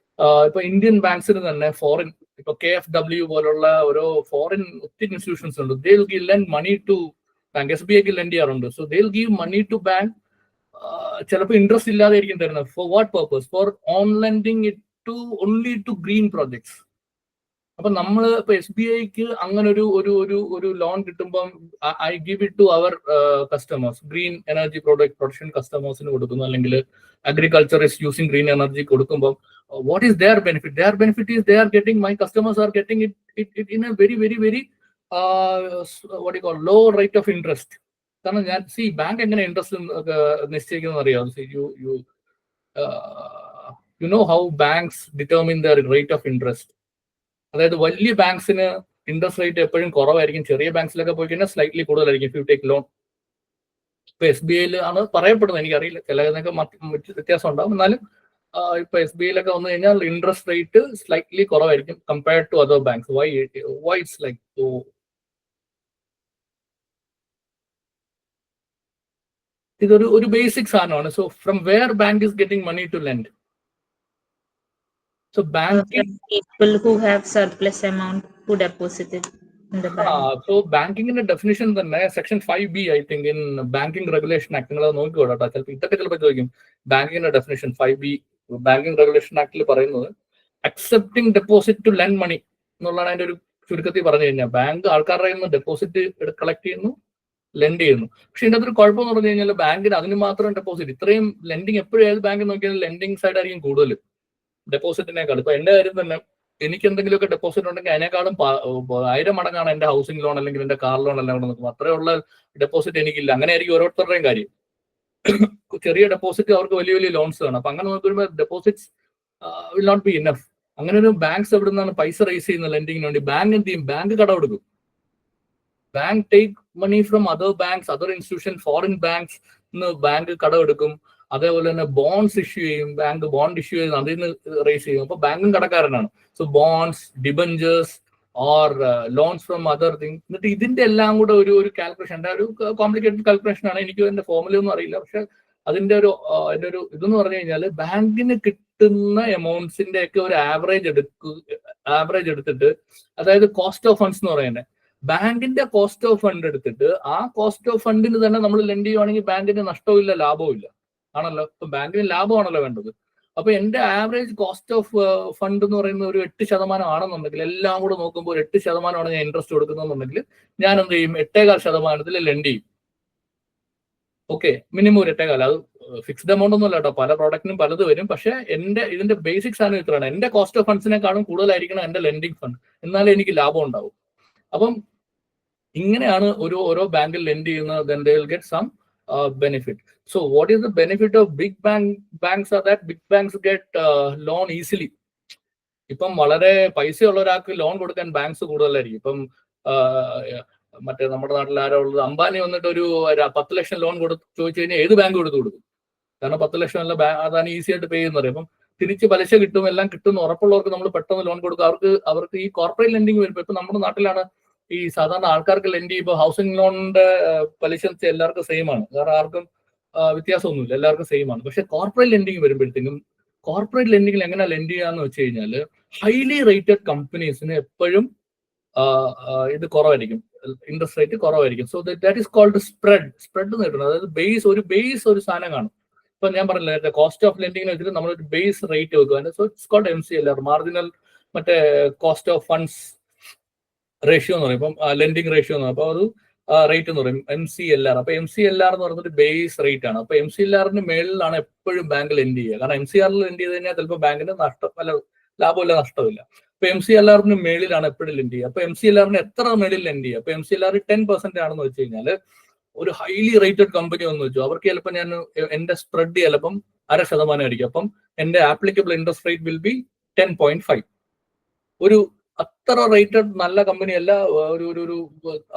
ഇപ്പൊ ഇന്ത്യൻ ബാങ്ക്സിന് തന്നെ ഫോറിൻ, ഇപ്പൊ KFW പോലുള്ള ഓരോ ഫോറിൻ ഒത്തിരി ഇൻസ്റ്റിറ്റ്യൂഷൻസ് ഉണ്ട്. They will give lend money to bank. SBI ക്ക് ലെൻഡ് ചെയ്യാറുണ്ട്. So they will give money to bank. ചിലപ്പോൾ ഇൻട്രസ്റ്റ് ഇല്ലാതെ ആയിരിക്കും തരുന്നത്. For what purpose? For on lending it to only to green projects. അപ്പൊ നമ്മൾ ഇപ്പൊ SBIക്ക് അങ്ങനെ ഒരു ലോൺ കിട്ടുമ്പോൾ I give it to our customers, green energy production കസ്റ്റമേഴ്സിന് കൊടുക്കുന്നു, അല്ലെങ്കിൽ agriculture is using green energy കൊടുക്കുമ്പോൾ what is their benefit? Their benefit is they are getting, my customers are getting it in a very low rate of interest. കാരണം ഞാൻ ബാങ്ക് എങ്ങനെ ഇൻട്രസ്റ്റ് നിശ്ചയിക്കുന്നത് അറിയാം. You know how banks determine there rate of interest. അതായത് വലിയ ബാങ്ക്സിന് ഇൻട്രസ്റ്റ് റേറ്റ് എപ്പോഴും കുറവായിരിക്കും. ചെറിയ ബാങ്ക്സിലൊക്കെ പോയി കഴിഞ്ഞാൽ സ്ലൈറ്റ്ലി കൂടുതലായിരിക്കും ഇഫ് യു ടേക്ക് ലോൺ. ഇപ്പൊ SBIയിൽ ആണ് പറയപ്പെടുന്നത്, എനിക്കറിയില്ല, ചിലതൊക്കെ വ്യത്യാസം ഉണ്ടാവും. എന്നാലും ഇപ്പൊ SBIയിലൊക്കെ വന്നു കഴിഞ്ഞാൽ ഇൻട്രസ്റ്റ് റേറ്റ് സ്ലൈറ്റ്ലി കുറവായിരിക്കും compared to other banks. Why it's like so? ഇതൊരു ബേസിക് സാധനമാണ്. So from where bank is getting money to lend? So banking, people who have surplus amount who deposit it in the bank. So banking in the definition തന്നെ section 5B I think in Banking Regulation Act, നിങ്ങൾ നോക്കിക്കോട്ടെ. ചിലപ്പോൾ ഇതൊക്കെ ചിലപ്പോൾ ചോദിക്കും. ബാങ്കിങ്ങിന്റെ ഡെഫിനിഷൻ 5B ബാങ്കിങ് റെഗുലേഷൻ ആക്ടിൽ പറയുന്നത് അക്സെപ്റ്റിംഗ് ഡെപ്പോസിറ്റ് ടു ലെൻഡ് മണി എന്നുള്ളതാണ് അതിന്റെ ഒരു ചുരുക്കത്തിൽ പറഞ്ഞു കഴിഞ്ഞാൽ. ബാങ്ക് ആൾക്കാരുടെ കയ്യിൽ നിന്ന് ഡെപ്പോസിറ്റ് കളക്ട് ചെയ്യുന്നു, ലെൻഡ് ചെയ്യുന്നു. പക്ഷെ ഇതിന്റെ അതൊരു കുഴപ്പമെന്ന് പറഞ്ഞു കഴിഞ്ഞാൽ ബാങ്കിന് അതിന് മാത്രം ഡെപ്പോസിറ്റ്, ഇത്രയും ലെൻഡിങ് എപ്പോഴും ഏത് ബാങ്ക് നോക്കിയാൽ ലെൻഡിങ് സൈഡ് ആയിരിക്കും കൂടുതൽ ഡെപ്പോസിറ്റിനേക്കാൾ. ഇപ്പൊ എന്റെ കാര്യം തന്നെ, എനിക്ക് എന്തെങ്കിലുമൊക്കെ ഡെപ്പോസിറ്റ് ഉണ്ടെങ്കിൽ അതിനേക്കാളും 1000 മടങ്ങാണ് എന്റെ ഹൗസിംഗ് ലോൺ അല്ലെങ്കിൽ എന്റെ കാർ ലോൺ എല്ലാം കൂടെ നോക്കും. അത്രയുള്ള ഡെപ്പോസിറ്റ് എനിക്കില്ല. അങ്ങനെ ആയിരിക്കും ഓരോരുത്തരുടെയും കാര്യം. ചെറിയ ഡെപ്പോസിറ്റ് അവർക്ക് വലിയ വലിയ ലോൺസ് ആണ്. അപ്പൊ അങ്ങനെ നോക്കുമ്പോൾ deposits will not be enough. അങ്ങനെ ഒരു ബാങ്ക്സ് എവിടെ നിന്നാണ് പൈസ റേസ് ചെയ്യുന്നത് ലെൻഡിങ്ങിന് വേണ്ടി? ബാങ്ക് എന്ത് ചെയ്യും? ബാങ്ക് കടമെടുക്കും. Bank take money from other banks, other institution, foreign banks bank കടമെടുക്കും. അതേപോലെ തന്നെ ബോണ്ട്സ് ഇഷ്യൂ ചെയ്യും. ബാങ്ക് ബോണ്ട് ഇഷ്യൂ ചെയ്ത് അതിൽ നിന്ന് റേസ് ചെയ്യും. അപ്പൊ ബാങ്കും കടക്കാരനാണ്. So bonds, debentures or loans from other thing. എന്നിട്ട് ഇതിന്റെ എല്ലാം കൂടെ ഒരു കാൽക്കുലേഷൻ, ഒരു കോംപ്ലിക്കേറ്റഡ് കാൽക്കുലേഷൻ ആണ്. എനിക്ക് അതിന്റെ ഫോർമുല ഒന്നും അറിയില്ല. പക്ഷെ അതിന്റെ ഒരു ഇതെന്ന് പറഞ്ഞു കഴിഞ്ഞാൽ ബാങ്കിന് കിട്ടുന്ന എമൗണ്ട്സിന്റെ ഒക്കെ ഒരു ആവറേജ് എടുത്തിട്ട്, അതായത് കോസ്റ്റ് ഓഫ് ഫണ്ട്സ് എന്ന് പറയുന്നത്, ബാങ്കിന്റെ കോസ്റ്റ് ഓഫ് ഫണ്ട് എടുത്തിട്ട് ആ കോസ്റ്റ് ഓഫ് ഫണ്ടിന് തന്നെ നമ്മൾ ലെൻഡ് ചെയ്യുവാണെങ്കിൽ ബാങ്കിന് നഷ്ടവും ഇല്ല, ലാഭവും ഇല്ല ആണല്ലോ. ഇപ്പൊ ബാങ്കിന് ലാഭമാണല്ലോ വേണ്ടത്. അപ്പൊ എന്റെ ആവറേജ് കോസ്റ്റ് ഓഫ് ഫണ്ട് എന്ന് പറയുന്നത് ഒരു 8% ആണെന്നുണ്ടെങ്കിൽ, എല്ലാം കൂടെ നോക്കുമ്പോൾ ഒരു 8% ഞാൻ ഇൻട്രസ്റ്റ് കൊടുക്കുന്നുണ്ടെങ്കിൽ ഞാൻ എന്ത് ചെയ്യും? 8.25% ലെൻഡ് ചെയ്യും. ഓക്കെ, മിനിമം ഒരു 8.25. അത് ഫിക്സ്ഡ് എമൗണ്ട് ഒന്നും അല്ല കേട്ടോ, പല പ്രോഡക്റ്റിനും പലത് വരും. പക്ഷെ ഇതിന്റെ ബേസിക് സാധനം ഇത്രയാണ്. എന്റെ കോസ്റ്റ് ഓഫ് ഫണ്ട്സിനെക്കാളും കൂടുതലായിരിക്കണം എന്റെ ലെൻഡിങ് ഫണ്ട്, എന്നാലേ എനിക്ക് ലാഭം ഉണ്ടാവും. അപ്പം ഇങ്ങനെയാണ് ഓരോ ബാങ്കിൽ ലെൻഡ് ചെയ്യുന്നത്. then they will get some benefit. So what is the benefit of big banks are that big banks get loan easily. ഇപ്പം വളരെ പൈസയുള്ള ഒരാൾക്ക് ലോൺ കൊടുക്കാൻ ബാങ്ക്സ് കൂടുതലായിരിക്കും. ഇപ്പം മറ്റേ നമ്മുടെ നാട്ടിൽ ആരോ ഉള്ളത്, അംബാനി വന്നിട്ട് ഒരു 10 ലക്ഷം ലോൺ ചോദിച്ചു കഴിഞ്ഞാൽ ഏത് ബാങ്ക് കൊടുക്കും? കാരണം 10 ലക്ഷം അല്ല അതാണ് ഈസി ആയിട്ട് പേ ചെയ്യുന്നത്. അപ്പം തിരിച്ച് പലിശ കിട്ടും, എല്ലാം കിട്ടും ഉറപ്പുള്ളവർക്ക് നമ്മൾ പെട്ടെന്ന് ലോൺ കൊടുക്കും. അവർക്ക് ഈ കോർപ്പറേറ്റ് ലെൻഡിങ് വരുമ്പോൾ, ഇപ്പൊ നമ്മുടെ നാട്ടിലാണ് ഈ സാധാരണ ആൾക്കാർക്ക് ലെൻഡ് ചെയ്യുമ്പോൾ ഹൗസിംഗ് ലോണിന്റെ പലിശ എല്ലാവർക്കും സെയിം ആണ്. കാരണം ആർക്കും വ്യത്യാസമൊന്നുമില്ല, എല്ലാവർക്കും സെയിം ആണ്. പക്ഷെ കോർപ്പറേറ്റ് ലെൻഡിങ് വരുമ്പോഴത്തേക്കും, കോർപ്പറേറ്റ് ലെൻഡിങ്ങിൽ എങ്ങനെ ലെൻഡ് ചെയ്യാന്ന് വെച്ച് കഴിഞ്ഞാൽ, ഹൈലി റേറ്റഡ് കമ്പനീസിന് എപ്പോഴും ഇത് കുറവായിരിക്കും, ഇൻട്രസ്റ്റ് റേറ്റ് കുറവായിരിക്കും. So that is called spread എന്ന് കിട്ടുന്നത്. അതായത് ബേസ് ഒരു സാധനം കാണും. ഇപ്പൊ ഞാൻ പറഞ്ഞില്ല, കോസ്റ്റ് ഓഫ് ലെൻഡിങ്ങിന് വെച്ചിട്ട് നമ്മളൊരു ബേസ് റേറ്റ് വെക്കുക. So it's called MCLR, marginal മറ്റേ കോസ്റ്റ് ഓഫ് ഫണ്ട്സ് റേഷ്യോ എന്ന് പറയും. ഇപ്പം ലെൻഡിങ് റേഷ്യോ എന്ന് പറയും. അപ്പൊ അത് റേറ്റ് എന്ന് പറയും MCLR. അപ്പൊ MCLR എന്ന് പറയുന്നത് ബേസ് റേറ്റ് ആണ്. അപ്പൊ MCLRന് മേളിലാണ് എപ്പോഴും ബാങ്ക് ലെൻഡ് ചെയ്യുക. കാരണം MCLR ലെൻഡ് ചെയ്ത് കഴിഞ്ഞാൽ ചിലപ്പോൾ ബാങ്കിന് ലാഭമില്ല, നഷ്ടമില്ല. അപ്പൊ MCLRന് മേളിലാണ് എപ്പോഴും ലെൻഡ് ചെയ്യുക. അപ്പൊ MCLRന് എത്ര മേളിൽ ലെൻഡ് ചെയ്യുക? അപ്പൊ MCLR 10% ആണെന്ന് വെച്ച് കഴിഞ്ഞാൽ ഒരു ഹൈലി റേറ്റഡ് കമ്പനി എന്ന് വെച്ചു, അവർക്ക് ചിലപ്പോൾ ഞാൻ എന്റെ സ്പ്രെഡ് ചിലപ്പം 0.5% ആയിരിക്കും. അപ്പം എന്റെ applicable interest rate will be 10.5. ഒരു അത്ര റേറ്റഡ് നല്ല കമ്പനി അല്ല, ഒരു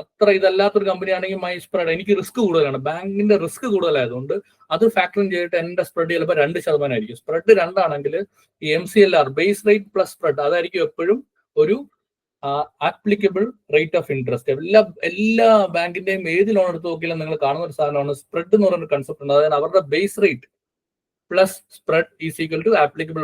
അത്ര ഇതല്ലാത്തൊരു കമ്പനി ആണെങ്കിൽ മൈ സ്പ്രെഡ്, എനിക്ക് റിസ്ക് കൂടുതലാണ്, ബാങ്കിന്റെ റിസ്ക് കൂടുതലായതുകൊണ്ട് അത് ഫാക്ടറിങ് ചെയ്തിട്ട് എന്റെ സ്പ്രെഡ് ചിലപ്പോൾ 2% ആയിരിക്കും. സ്പ്രെഡ് 2 ആണെങ്കിൽ ഈ MCLR base rate plus spread അതായിരിക്കും എപ്പോഴും ഒരു ആപ്ലിക്കബിൾ റേറ്റ് ഓഫ് ഇൻട്രസ്റ്റ്. എല്ലാ ബാങ്കിന്റെയും ഏത് ലോൺ എടുത്ത് നോക്കിയാലും നിങ്ങൾ കാണുന്ന ഒരു സാധനമാണ് സ്പ്രെഡ് എന്ന് പറയുന്ന കൺസെപ്റ്റ് ഉണ്ട്. അതായത് അവരുടെ base rate plus spread is equal to applicable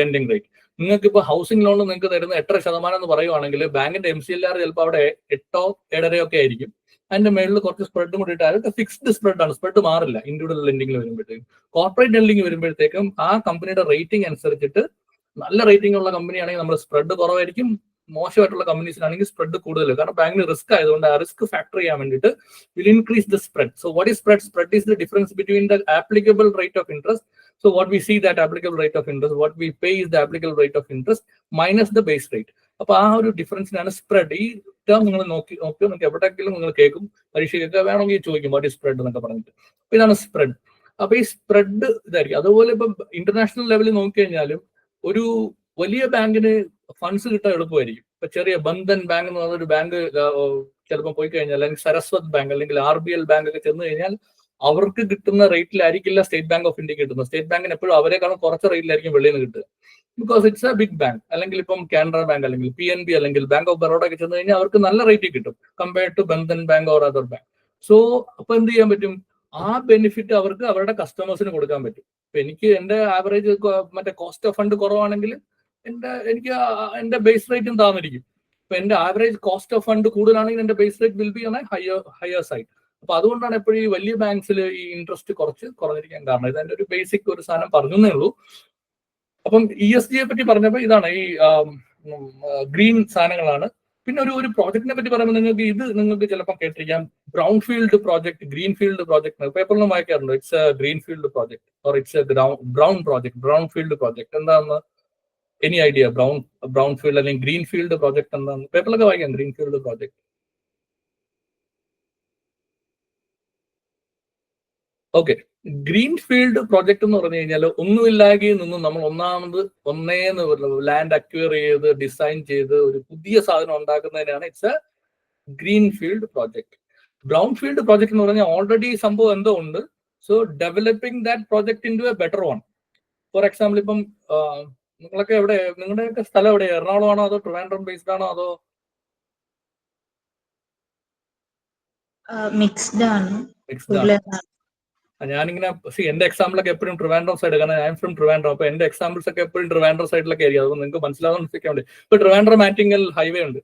lending rate. നിങ്ങൾക്ക് ഇപ്പോൾ ഹൗസിംഗ് ലോൺ നിങ്ങൾക്ക് തരുന്ന 8% എന്ന് പറയുവാണെങ്കിൽ ബാങ്കിന്റെ MCLR ചിലപ്പോൾ അവിടെ 8 or 8.5 ആയിരിക്കും. അതിന്റെ മേളിൽ കുറച്ച് സ്പ്രെഡും കൂടി ഇട്ടാൽ ഫിക്സ്ഡ് സ്പ്രെഡ് ആണ്, സ്പ്രെഡ് മാറില്ല. ഇൻഡിവിജ്വൽ ലെൻഡിങ്ങിൽ വരുമ്പോഴത്തേക്കും, കോർപ്പറേറ്റ് ലെൻഡിങ് വരുമ്പോഴത്തേക്കും ആ കമ്പനിയുടെ റേറ്റിംഗ് അനുസരിച്ചിട്ട് നല്ല റേറ്റിംഗ് ഉള്ള കമ്പനി ആണെങ്കിൽ നമ്മുടെ സ്പ്രെഡ് കുറവായിരിക്കും, മോശമായിട്ടുള്ള കമ്പനീസിനാണെങ്കിൽ സ്പ്രെഡ് കൂടുതൽ. കാരണം ബാങ്കിന് റിസ്ക് ആയതുകൊണ്ട് ആ റിസ്ക് ഫാക്ടർ ചെയ്യാൻ വേണ്ടിയിട്ട് will increase the spread. So what is spread? Spread is the difference between the applicable rate of interest. So what we see that applicable rate of interest, what we pay is the applicable rate of interest minus the base rate. അപ്പൊ ആ ഒരു ഡിഫറൻസിനാണ് സ്പ്രെഡ്. ഈ ടേം നിങ്ങൾ നോക്കിയോ നിങ്ങൾക്ക് എവിടെയെങ്കിലും നിങ്ങൾ കേൾക്കും, പരീക്ഷയ്ക്കൊക്കെ വേണമെങ്കിൽ ചോദിക്കും വാട്ട് ഈസ് സ്പ്രെഡ് എന്നൊക്കെ പറഞ്ഞിട്ട്. അപ്പൊ ഇതാണ് സ്പ്രെഡ്. അപ്പൊ ഈ സ്പ്രെഡ് ഇതായിരിക്കും. അതുപോലെ ഇപ്പം ഇന്റർനാഷണൽ ലെവലിൽ നോക്കിക്കഴിഞ്ഞാലും ഒരു വലിയ ബാങ്കിന് ഫണ്ട്സ് കിട്ടാൻ എളുപ്പമായിരിക്കും. ഇപ്പൊ ചെറിയ ബന്ധൻ ബാങ്ക് എന്ന് പറഞ്ഞൊരു ബാങ്ക് ചിലപ്പോൾ പോയി കഴിഞ്ഞാൽ, അല്ലെങ്കിൽ സരസ്വത് ബാങ്ക് അല്ലെങ്കിൽ RBL ബാങ്ക് ഒക്കെ ചെന്ന് കഴിഞ്ഞാൽ അവർക്ക് കിട്ടുന്ന റേറ്റിലായിരിക്കില്ല സ്റ്റേറ്റ് ബാങ്ക് ഓഫ് ഇന്ത്യ കിട്ടുന്നത്. സ്റ്റേറ്റ് ബാങ്കിന് എപ്പോഴും അവരെക്കാളും കുറച്ച് റേറ്റിലായിരിക്കും വെളിയിൽ നിന്ന് കിട്ടുക. Because it's a big bank. അല്ലെങ്കിൽ ഇപ്പം കാനറ ബാങ്ക് അല്ലെങ്കിൽ PNB അല്ലെങ്കിൽ ബാങ്ക് ഓഫ് ബറോഡ ഒക്കെ ചെന്ന് കഴിഞ്ഞാൽ അവർക്ക് നല്ല റേറ്റ് കിട്ടും compared to Bandhan Bank or other bank. So അപ്പൊ എന്ത് ചെയ്യാൻ പറ്റും? ആ ബെനിഫിറ്റ് അവർക്ക് അവരുടെ കസ്റ്റമേഴ്സിന് കൊടുക്കാൻ പറ്റും. ഇപ്പൊ എനിക്ക് എന്റെ ആവറേജ് മറ്റേ കോസ്റ്റ് ഓഫ് ഫണ്ട് കുറവാണെങ്കിൽ എനിക്ക് എന്റെ ബേസ് റേറ്റും താന്നിരിക്കും. ഇപ്പൊ എന്റെ ആവറേജ് കോസ്റ്റ് ഓഫ് ഫണ്ട് കൂടുതലാണെങ്കിൽ എന്റെ base rate will be on A higher side. അപ്പൊ അതുകൊണ്ടാണ് എപ്പോഴും ഈ വലിയ ബാങ്ക്സിൽ ഈ ഇൻട്രസ്റ്റ് കുറഞ്ഞിരിക്കാൻ കാരണം. ഇതെന്റെ ഒരു ബേസിക് ഒരു സാധനം പറഞ്ഞേ ഉള്ളൂ. അപ്പം ESG പറ്റി പറഞ്ഞപ്പോൾ ഇതാണ് ഈ ഗ്രീൻ സാധനങ്ങളാണ്. പിന്നെ ഒരു പ്രോജക്റ്റിനെ പറ്റി പറയുമ്പോൾ നിങ്ങൾക്ക് ചിലപ്പോൾ കേട്ടിരിക്കാം, brown field project, green field project. പേപ്പറിലും വായിക്കാറുണ്ട്. It's a green field project or it's a brown project. Brown field project എന്താണെന്ന് എനി ഐഡിയ? ബ്രൗൺ ഫീൽഡ് അല്ലെങ്കിൽ ഗ്രീൻ ഫീൽഡ് പ്രോജക്ട് എന്താണെന്ന് പേപ്പറിലൊക്കെ വായിക്കാം. Green field project. Okay, green field project എന്ന് പറഞ്ഞു കഴിഞ്ഞാൽ ഒന്നുമില്ലാതെ നിന്നും നമ്മൾ ഒന്നേന്ന് ലാൻഡ് അക്വയർ ചെയ്ത് ഡിസൈൻ ചെയ്ത് ഒരു പുതിയ സാധനം ഉണ്ടാക്കുന്നതിനാണ് it's a green field project. Brown field project എന്ന് പറഞ്ഞാൽ ഓൾറെഡി സംഭവം എന്തോ ഉണ്ട്. So developing that project into a better one. For example ഇപ്പം നിങ്ങളൊക്കെ നിങ്ങളുടെയൊക്കെ സ്ഥലം എവിടെയാണ്? എറണാകുളം ആണോ അതോ ട്രിവാൻഡ്രം ബേസ്ഡ് ആണോ അതോ മിക്സ്ഡ് ആണ്? ഞാനിങ്ങനെ എന്റെ എക്സാമ്പിളൊക്കെ എപ്പോഴും ട്രിവാൻഡ്രം സൈഡ്, കാരണം ഞാൻ ഫ്രം ട്രിവാൻഡ്രം. അപ്പൊ എന്റെ എക്സാമ്പിൾസ് ഒക്കെ എപ്പോഴും ട്രിവാൻഡ്രം സൈഡിലൊക്കെ ആയിരിക്കും. അതുകൊണ്ട് നിങ്ങൾക്ക് മനസ്സിലാവാൻ വേണ്ടി ഇപ്പൊ ട്രിവാൻഡ്രം ആറ്റിങ്ങൽ ഹൈവേ ഉണ്ട്,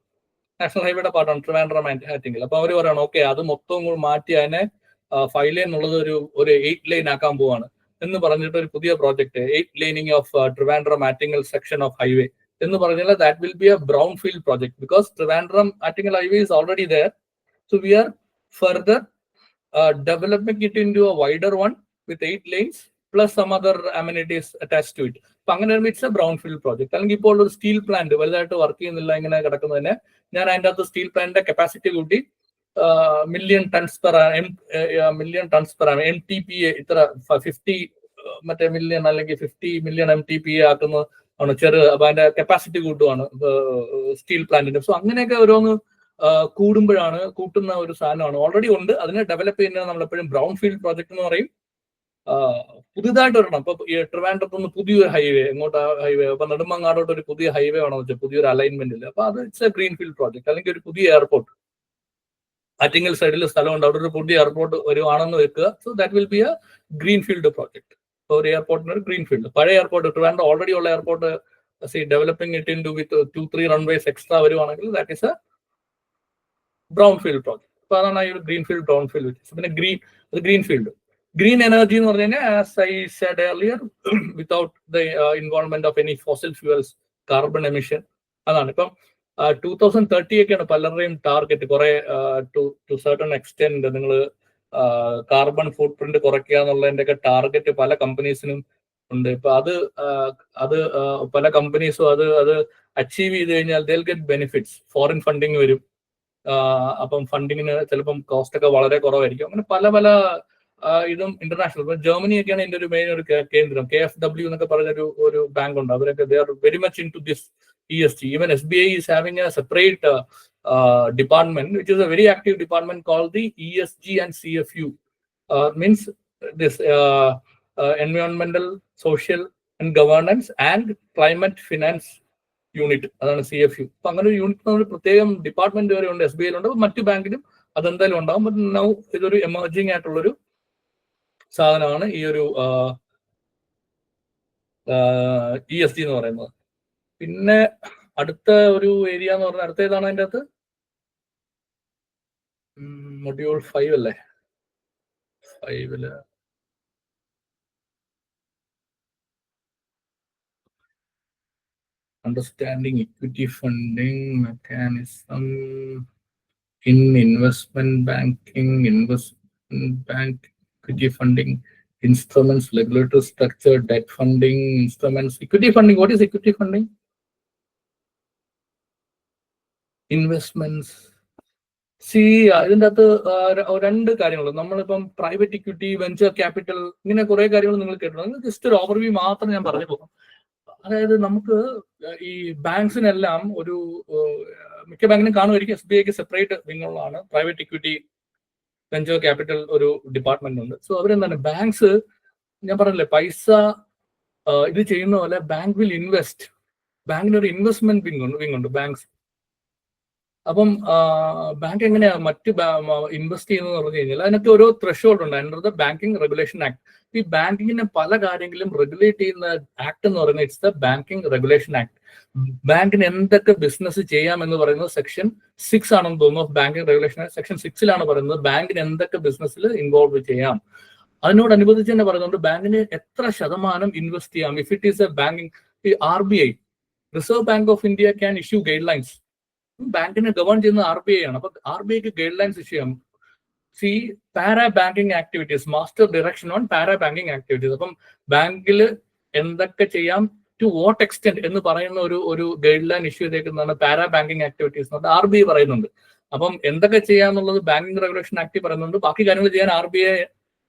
നാഷണൽ ഹൈവേയുടെ പാർട്ടാണ് ട്രിവാൻഡ്രം ആറ്റിങ്ങൽ. അപ്പൊ അവർ പറയണം ഓക്കെ അത് മൊത്തം മാറ്റി അതിനെ 5 ലൈൻ എന്നുള്ളത് ഒരു 8 ലൈൻ ആക്കാൻ പോവാണ് എന്ന് പറഞ്ഞിട്ട് ഒരു പുതിയ project 8 lining of Trivandrum Attingal section of highway എന്ന് പറഞ്ഞാൽ that will be A brown field project. Because Trivandrum Attingal highway is already there. So we are further developing it into a wider one with 8 lanes plus some other amenities attached to it. അപ്പൊ അങ്ങനെ it's a brown field project. അല്ലെങ്കിൽ ഇപ്പോൾ ഒരു സ്റ്റീൽ പ്ലാന്റ് വലുതായിട്ട് വർക്ക് ചെയ്യുന്നില്ല ഇങ്ങനെ കിടക്കുന്നതിന് ഞാൻ അതിൻ്റെ അകത്ത് സ്റ്റീൽ പ്ലാന്റിന്റെ കപ്പാസിറ്റി കൂട്ടി മില്യൺ ടൺസ് പെർ MTPA ഇത്ര 50 മറ്റേ മില്യൺ അല്ലെങ്കിൽ 50 മില്യൺ MTPA ആക്കുന്ന ആണ് ചെറു. അപ്പൊ അതിന്റെ കപ്പാസിറ്റി കൂട്ടുവാണ് സ്റ്റീൽ പ്ലാന്റിന്റെ. സോ അങ്ങനെയൊക്കെ ഓരോന്ന് കൂട്ടുന്ന ഒരു സാധനമാണ്. ഓൾറെഡി ഉണ്ട്, അതിനെ ഡെവലപ്പ് ചെയ്യുന്നത് നമ്മളെപ്പോഴും ബ്രൗൺ ഫീൽഡ് പ്രോജക്ട് എന്ന് പറയും. പുതുതായിട്ട് വരണം. ഇപ്പൊ ട്രിവാൻഡ്രത്ത് നിന്ന് പുതിയൊരു ഹൈവേ, ഹൈവേ ഇപ്പൊ നെടുമങ്ങാടോട്ട് ഒരു പുതിയ ഹൈവേ വേണമെന്ന് വെച്ചാൽ പുതിയൊരു അലൈൻമെന്റിൽ, അപ്പൊ അത് it's a green field project. അല്ലെങ്കിൽ ഒരു പുതിയ എയർപോർട്ട് ആറ്റിങ്ങൽ സൈഡിൽ സ്ഥലമുണ്ട്, അവിടെ ഒരു പുതിയ എയർപോർട്ട് വരുവാണെന്ന് വെക്കുക. So that will be a green field project. ഒരു എയർപോർട്ടിന് ഒരു ഗ്രീൻ ഫീൽഡ്. പഴയ എയർപോർട്ട് ട്രിവാൻഡ്രം ഓൾറെഡി ഉള്ള airport developing it into with 2-3 runways extra വരുവാണെങ്കിൽ that is a brown field project. അപ്പൊ അതാണ് ഈ ഒരു ഗ്രീൻഫീൽഡ് ബ്രൗൺ ഫീൽഡ് വ്യത്യാസം. പിന്നെ ഗ്രീൻഫീൽഡ് ഗ്രീൻ എനർജി എന്ന് പറഞ്ഞു കഴിഞ്ഞാൽ, as I said earlier, without the involvement of any fossil fuels, carbon emission. അതാണ് ഇപ്പം 2030 ഒക്കെയാണ് പലരുടെയും ടാർഗറ്റ്. കുറെ ടു സർട്ടൺ എക്സ്റ്റെന്റ് നിങ്ങൾ കാർബൺ ഫുട് പ്രിന്റ് കുറയ്ക്കുക എന്നുള്ളതിന്റെ ഒക്കെ ടാർഗറ്റ് പല കമ്പനീസിനും ഉണ്ട്. ഇപ്പൊ അത് പല കമ്പനീസും അത് അച്ചീവ് ചെയ്ത് കഴിഞ്ഞാൽ they will get benefits. Foreign funding വരും. അപ്പം ഫണ്ടിങ്ങിന് ചിലപ്പം കോസ്റ്റ് ഒക്കെ വളരെ കുറവായിരിക്കും. അങ്ങനെ പല ഇതും ഇന്റർനാഷണൽ. ഇപ്പൊ ജർമ്മനി ഒക്കെയാണ് ഇതിന്റെ ഒരു മെയിൻ ഒരു കേന്ദ്രം. KfW എന്നൊക്കെ പറഞ്ഞ ഒരു ബാങ്ക് ഉണ്ട്. അവരൊക്കെ they are very much into this ദിസ് ESG. Even SBI is having a separate department, which is a very active department called the ESG and CFU. Means this environmental, social and governance and climate finance unit. അതാണ് CFU. അപ്പൊ അങ്ങനെ ഒരു യൂണിറ്റ് നമ്മൾ പ്രത്യേകം ഡിപ്പാർട്ട്മെന്റ് വരെ ഉണ്ട്. SBI യിലുണ്ട്, മറ്റു ബാങ്കിലും അതെന്തായാലും ഉണ്ടാവും. ബട്ട് നൗ ഇതൊരു എമർജിങ് ആയിട്ടുള്ളൊരു സാധനമാണ് ഈ ഒരു ESG എന്ന് പറയുന്നത്. പിന്നെ അടുത്ത ഒരു ഏരിയ എന്ന് പറഞ്ഞാൽ അടുത്ത ഏതാണ് അതിൻ്റെ അകത്ത്? മൊഡ്യൂൾ 5 അല്ലേ? 5 understanding equity funding mechanism in investment banking, equity funding instruments, regulatory structure, debt funding instruments. Equity funding, what is equity funding? Investments. ഇതിൻ്റെ അകത്ത് രണ്ട് കാര്യങ്ങൾ. നമ്മളിപ്പം പ്രൈവറ്റ് ഇക്വിറ്റി, വെഞ്ചർ ക്യാപിറ്റൽ, ഇങ്ങനെ കുറെ കാര്യങ്ങൾ നിങ്ങൾ കേട്ടിട്ടുണ്ട്. ജസ്റ്റ് ഒരു ഓവർവ്യൂ മാത്രം ഞാൻ പറഞ്ഞു പോകും. അതായത് നമുക്ക് ഈ ബാങ്ക്സിനെല്ലാം ഒരു മിക്ക ബാങ്കിനും കാണുമായിരിക്കും, SBIക്ക് സെപ്പറേറ്റ് വിങ്ങുകളാണ്. പ്രൈവറ്റ് ഇക്വിറ്റി, വെഞ്ചർ ക്യാപിറ്റൽ ഒരു ഡിപ്പാർട്ട്മെന്റ് ഉണ്ട്. സോ അവരെന്താണ്, ബാങ്ക്സ് ഞാൻ പറഞ്ഞില്ലേ പൈസ ഇത് ചെയ്യുന്ന പോലെ ബാങ്ക് വിൽ ഇൻവെസ്റ്റ്. ബാങ്കിന് ഒരു ഇൻവെസ്റ്റ്മെന്റ് വിങ് ഉണ്ട് ബാങ്ക്സ്. അപ്പം ബാങ്ക് എങ്ങനെയാ മറ്റ് ഇൻവെസ്റ്റ് ചെയ്യുന്നത് പറഞ്ഞു കഴിഞ്ഞാൽ അതിനൊക്കെ ഓരോ ത്രെഷോൾഡ് ഉണ്ട്. Under the banking regulation act. ഈ ബാങ്കിങ്ങിനെ പല കാര്യങ്ങളും റെഗുലേറ്റ് ചെയ്യുന്ന ആക്ട് എന്ന് പറയുന്നത് it's the banking regulation act. ബാങ്കിന് എന്തൊക്കെ ബിസിനസ് ചെയ്യാം എന്ന് പറയുന്നത് സെക്ഷൻ 6 ആണെന്ന് തോന്നുന്നു. ബാങ്കിങ് റെഗുലേഷൻ സെക്ഷൻ 6 പറയുന്നത് ബാങ്കിന് എന്തൊക്കെ ബിസിനസ്സിൽ ഇൻവോൾവ് ചെയ്യാം. അതിനോടനുബന്ധിച്ച് തന്നെ പറയുന്നുണ്ട് ബാങ്കിന് എത്ര ശതമാനം ഇൻവെസ്റ്റ് ചെയ്യാം. If it is A banking, RBI, reserve bank of India can issue guide lines. ബാങ്കിനെ ഗവേൺ ചെയ്യുന്നത് RBI ആണ്. അപ്പൊ RBIക്ക് ഗൈഡ് ലൈൻസ് ഇഷ്യൂ ചെയ്യാം. Para banking activities, master direction on para banking activities. അപ്പം ബാങ്കിൽ എന്തൊക്കെ ചെയ്യാം, ടു വാട്ട് എക്സ്റ്റെന്റ് എന്ന് പറയുന്ന ഒരു ഗൈഡ് ലൈൻ ഇഷ്യൂ ചെയ്തേക്കുന്നതാണ് പാരാ ബാങ്കിങ് ആക്ടിവിറ്റീസ് എന്ന് പറഞ്ഞാൽ RBI പറയുന്നുണ്ട്. അപ്പം എന്തൊക്കെ ചെയ്യാന്നുള്ളത് ബാങ്കിങ് റെഗുലേഷൻ ആക്ട് പറയുന്നുണ്ട്. ബാക്കി കാര്യങ്ങൾ ചെയ്യാൻ RBI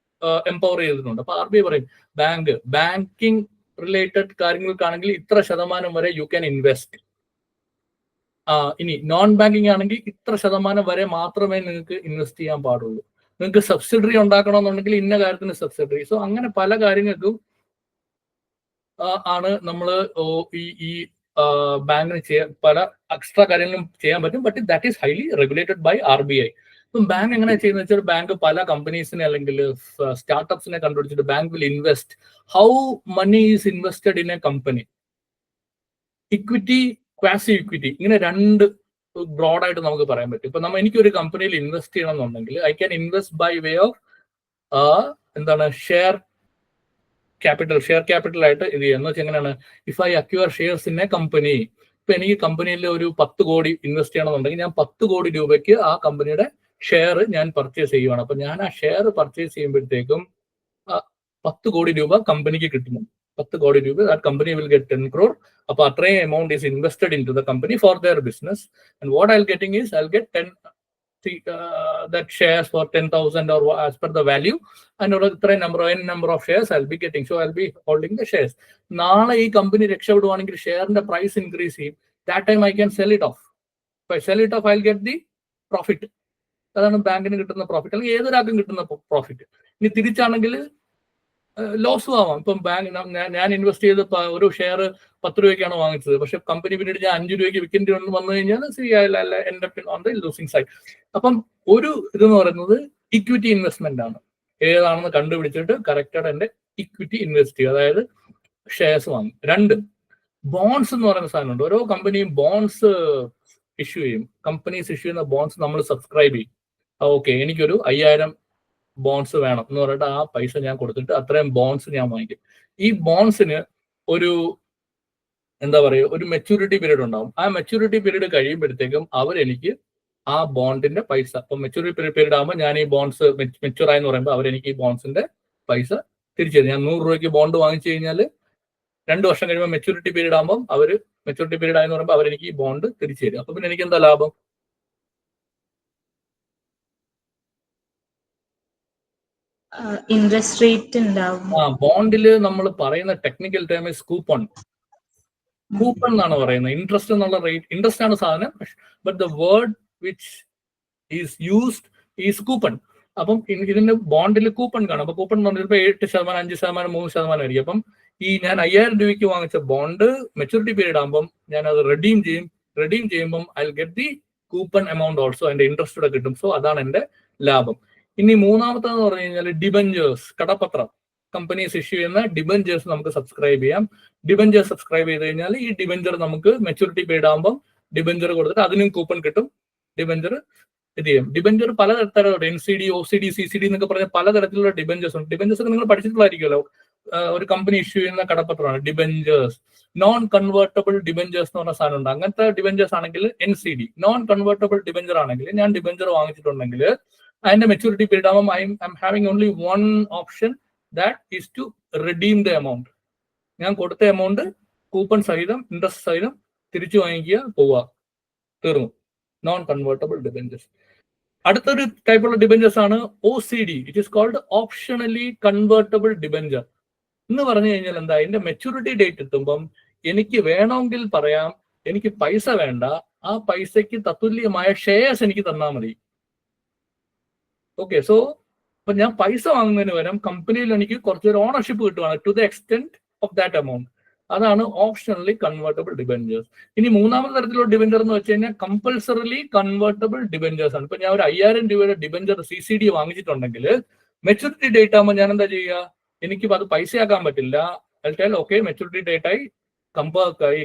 എംപവർ ചെയ്തിട്ടുണ്ട്. അപ്പൊ RBI പറയും ബാങ്കിങ് റിലേറ്റഡ് കാര്യങ്ങൾക്കാണെങ്കിൽ ഇത്ര ശതമാനം വരെ യു ക്യാൻ ഇൻവെസ്റ്റ്. ഇനി നോൺ ബാങ്കിങ് ആണെങ്കിൽ ഇത്ര ശതമാനം വരെ മാത്രമേ നിങ്ങൾക്ക് ഇൻവെസ്റ്റ് ചെയ്യാൻ പാടുള്ളൂ. നിങ്ങൾക്ക് സബ്സിഡറി ഉണ്ടാക്കണമെന്നുണ്ടെങ്കിൽ ഇന്ന കാര്യത്തിന് സബ്സിഡറി. സോ അങ്ങനെ പല കാര്യങ്ങൾക്കും ആണ് നമ്മൾ ഈ ബാങ്കിന് പല എക്സ്ട്രാ കാര്യങ്ങളും ചെയ്യാൻ പറ്റും. But that is highly regulated by RBI. ഇപ്പം ബാങ്ക് എങ്ങനെ ചെയ്യുന്നത് വെച്ചാൽ ബാങ്ക് പല കമ്പനീസിനെ അല്ലെങ്കിൽ സ്റ്റാർട്ടപ്സിനെ കണ്ടുപിടിച്ചിട്ട് bank will invest. How money is invested in a company? Equity, quasi equity, ഇങ്ങനെ രണ്ട് ബ്രോഡായിട്ട് നമുക്ക് പറയാൻ പറ്റും. ഇപ്പൊ എനിക്കൊരു കമ്പനിയിൽ ഇൻവെസ്റ്റ് ചെയ്യണം എന്നുണ്ടെങ്കിൽ I can invest by way of share capital ആയിട്ട് ഇത് ചെയ്യുന്നത് വെച്ചാൽ എങ്ങനെയാണ്, if I acquire shares in a company. ഇപ്പൊ എനിക്ക് കമ്പനിയിൽ ഒരു 10 കോടി ഇൻവെസ്റ്റ് ചെയ്യണമെന്നുണ്ടെങ്കിൽ ഞാൻ 10 കോടി രൂപയ്ക്ക് ആ കമ്പനിയുടെ ഷെയർ ഞാൻ പർച്ചേസ് ചെയ്യുവാണ്. അപ്പൊ ഞാൻ ആ ഷെയർ പർച്ചേസ് ചെയ്യുമ്പോഴത്തേക്കും 10 കോടി രൂപ കമ്പനിക്ക് കിട്ടുന്നു. 10 കോടി രൂപ that company will get 10 crore. അപ്പോൾ അത്രയും amount is invested into the company for their business, and what I'll getting is I'll get 10 that shares for 10,000 or as per the value, and ഇത്രയും number of shares I'll be getting. So I'll be holding the shares. നാളെ ഈ കമ്പനി രക്ഷപ്പെടുവാണെങ്കിൽ ഷെയറിന്റെ പ്രൈസ് ഇൻക്രീസ് ചെയ്യും. that time I can sell it off. If I sell it off I'll get the profit. അതാണ് ബാങ്കിന് കിട്ടുന്ന പ്രോഫിറ്റ്, അല്ലെങ്കിൽ ഏതൊരാൾക്കും കിട്ടുന്ന പ്രോഫിറ്റ്. ഇനി തിരിച്ചാണെങ്കിൽ ലോസും ആവാം. ഇപ്പം ബാങ്ക് ഞാൻ ഇൻവെസ്റ്റ് ചെയ്ത് ഒരു ഷെയർ 10 രൂപയ്ക്കാണ് വാങ്ങിച്ചത്, പക്ഷെ കമ്പനി പിന്നീട് ഞാൻ 5 രൂപയ്ക്ക് വിൽക്കേണ്ടി വന്നു കഴിഞ്ഞാൽ ഓൺ ദ ലൂസിംഗ് സൈഡ്. അപ്പം ഒരു ഇതെന്ന് പറയുന്നത് ഇക്വിറ്റി ഇൻവെസ്റ്റ്മെന്റ് ആണ്. ഏതാണെന്ന് കണ്ടുപിടിച്ചിട്ട് കറക്റ്റായിട്ട് എന്റെ ഇക്വിറ്റി ഇൻവെസ്റ്റ് ചെയ്യുക, അതായത് ഷെയർസ് വാങ്ങും. 2, ബോൺസ് എന്ന് പറയുന്ന സാധനമുണ്ട്. ഓരോ കമ്പനിയും ബോൺസ് ഇഷ്യൂ ചെയ്യും. കമ്പനീസ് ഇഷ്യൂ ചെയ്യുന്ന ബോൺസ് നമ്മൾ സബ്സ്ക്രൈബ് ചെയ്യും. ഓക്കെ, എനിക്കൊരു 5000 ബോൺസ് വേണം എന്ന് പറഞ്ഞിട്ട് ആ പൈസ ഞാൻ കൊടുത്തിട്ട് അത്രയും ബോൺസ് ഞാൻ വാങ്ങിക്കും. ഈ ബോൺസിന് ഒരു എന്താ പറയുക, ഒരു മെച്യൂരിറ്റി പീരീഡ് ഉണ്ടാവും. ആ മെച്യൂരിറ്റി പീരീഡ് കഴിയുമ്പോഴത്തേക്കും അവരെനിക്ക് ആ ബോണ്ടിന്റെ പൈസ, ഇപ്പൊ മെച്യൂരിറ്റി പീരീഡ് ആകുമ്പോൾ ഞാൻ ഈ ബോൺസ് മെച്യൂർ ആയെന്ന് പറയുമ്പോൾ അവരെനിക്ക് ഈ ബോൺസിന്റെ പൈസ തിരിച്ചു തരും. ഞാൻ 100 രൂപയ്ക്ക് ബോണ്ട് വാങ്ങിച്ചു കഴിഞ്ഞാൽ 2 വർഷം കഴിയുമ്പോൾ മെച്യൂരിറ്റി പീരീഡ് ആകുമ്പോൾ മെച്യൂരിറ്റി പീരീഡ് ആയെന്ന് പറയുമ്പോൾ അവരെനിക്ക് ഈ ബോണ്ട് തിരിച്ചു തരും. അപ്പൊ പിന്നെ എനിക്ക് എന്താ ലാഭം? ഇൻട്രസ്റ്റ് റേറ്റ് ഉണ്ടാവും. ബോണ്ടില് നമ്മൾ പറയുന്ന technical term is coupon. Coupon എന്നാണ് പറയുന്നത്. ഇൻട്രസ്റ്റ് എന്നുള്ള റേറ്റ്, ഇൻട്രസ്റ്റ് ആണ് സാധനം, but the word which is used is coupon. അപ്പം ഇതിന്റെ ബോണ്ടിൽ കൂപ്പൺ കാണും. അപ്പൊ കൂപ്പൺ എന്ന് പറഞ്ഞാൽ 8%, 5%, 3% ആയിരിക്കും. അപ്പം ഈ ഞാൻ 5000 രൂപയ്ക്ക് വാങ്ങിച്ച ബോണ്ട് മെച്യൂരിറ്റി പീരീഡ് ആകുമ്പോൾ ഞാൻ അത് റെഡീം ചെയ്യും. റെഡീം ചെയ്യുമ്പോൾ I get the coupon amount also, അതിന്റെ ഇൻട്രസ്റ്റ് കൂടെ കിട്ടും. സോ അതാണ് എന്റെ ലാഭം. ഇനി മൂന്നാമത്തെന്ന് പറഞ്ഞു കഴിഞ്ഞാൽ ഡിബഞ്ചേഴ്സ്, കടപ്പത്രം. കമ്പനീസ് ഇഷ്യൂ ചെയ്യുന്ന ഡിബഞ്ചേഴ്സ് നമുക്ക് സബ്സ്ക്രൈബ് ചെയ്യാം. ഡിബഞ്ചർ സബ്സ്ക്രൈബ് ചെയ്ത് കഴിഞ്ഞാൽ ഈ ഡിബഞ്ചർ നമുക്ക് മെച്യൂരിറ്റി പീരീഡ് ആകുമ്പോൾ ഡിബഞ്ചർ കൊടുത്തിട്ട് അതിനും കൂപ്പൺ കിട്ടും. ഡിബഞ്ചർ ഇത് ചെയ്യും. ഡിബഞ്ചർ പലതരത്തിലുള്ള NCD, OCD, CCD എന്നൊക്കെ പറഞ്ഞ പലതരത്തിലുള്ള ഡിബഞ്ചേഴ്സ് ഉണ്ട്. ഡിബഞ്ചേഴ്സ് ഒക്കെ നിങ്ങൾ പഠിച്ചിട്ടുള്ളതായിരിക്കുമല്ലോ. ഒരു കമ്പനി ഇഷ്യൂ ചെയ്യുന്ന കടപ്പത്രമാണ് ഡിബഞ്ചേഴ്സ്. നോൺ കൺവേർട്ടബിൾ ഡിബഞ്ചേഴ്സ് എന്ന് പറഞ്ഞ സാധനം ഉണ്ട്. അങ്ങനത്തെ ഡിബഞ്ചേഴ്സ് ആണെങ്കിൽ NCD. നോൺ കൺവേർട്ടബിൾ ഡിബഞ്ചർ ആണെങ്കിൽ, ഞാൻ ഡിബഞ്ചർ വാങ്ങിച്ചിട്ടുണ്ടെങ്കിൽ അതിന്റെ മെച്യൂരിറ്റി പീരീഡ് ആകുമ്പോൾ I'm having only one option, that is to redeem the amount. ഞാൻ കൊടുത്ത എമൗണ്ട് കൂപ്പൺ സഹിതം ഇൻട്രസ്റ്റ് സഹിതം തിരിച്ചു വാങ്ങിക്കുക, പോവുക, തീർന്നു. Non convertible debentures. അടുത്തൊരു ടൈപ്പുള്ള ഡിബഞ്ചേഴ്സ് ആണ് OCD. It is called optionally convertible debenture. എന്ന് പറഞ്ഞു കഴിഞ്ഞാൽ എന്താ, അതിന്റെ മെച്യൂരിറ്റി ഡേറ്റ് എത്തുമ്പം എനിക്ക് വേണമെങ്കിൽ പറയാം, എനിക്ക് പൈസ വേണ്ട, ആ പൈസയ്ക്ക് തത്തുല്യമായ ഷെയർസ് എനിക്ക് തന്നാൽ മതി. ഓക്കെ, സോ അപ്പൊ ഞാൻ പൈസ വാങ്ങുന്നതിന് പകരം കമ്പനിയിൽ എനിക്ക് കുറച്ചൊരു ഓണർഷിപ്പ് കിട്ടുവാണ് to the extent of that amount. അതാണ് ഓപ്ഷണലി കൺവേർട്ടബിൾ ഡിബഞ്ചേഴ്സ്. ഇനി മൂന്നാമത്തെ തരത്തിലുള്ള ഡിബഞ്ചർ എന്ന് വെച്ച് കഴിഞ്ഞാൽ കമ്പൾസറിലി കൺവേർട്ടബിൾ ഡിബഞ്ചേഴ്സ് ആണ്. ഇപ്പൊ ഞാൻ ഒരു 5000 രൂപയുടെ ഡിബഞ്ചർ CCD വാങ്ങിച്ചിട്ടുണ്ടെങ്കിൽ മെച്യൂരിറ്റി ഡേറ്റ് ആകുമ്പോൾ ഞാൻ എന്താ ചെയ്യുക, എനിക്ക് അത് പൈസയാക്കാൻ പറ്റില്ല. ഓക്കെ, മെച്യൂരിറ്റി ഡേറ്റ് ആയി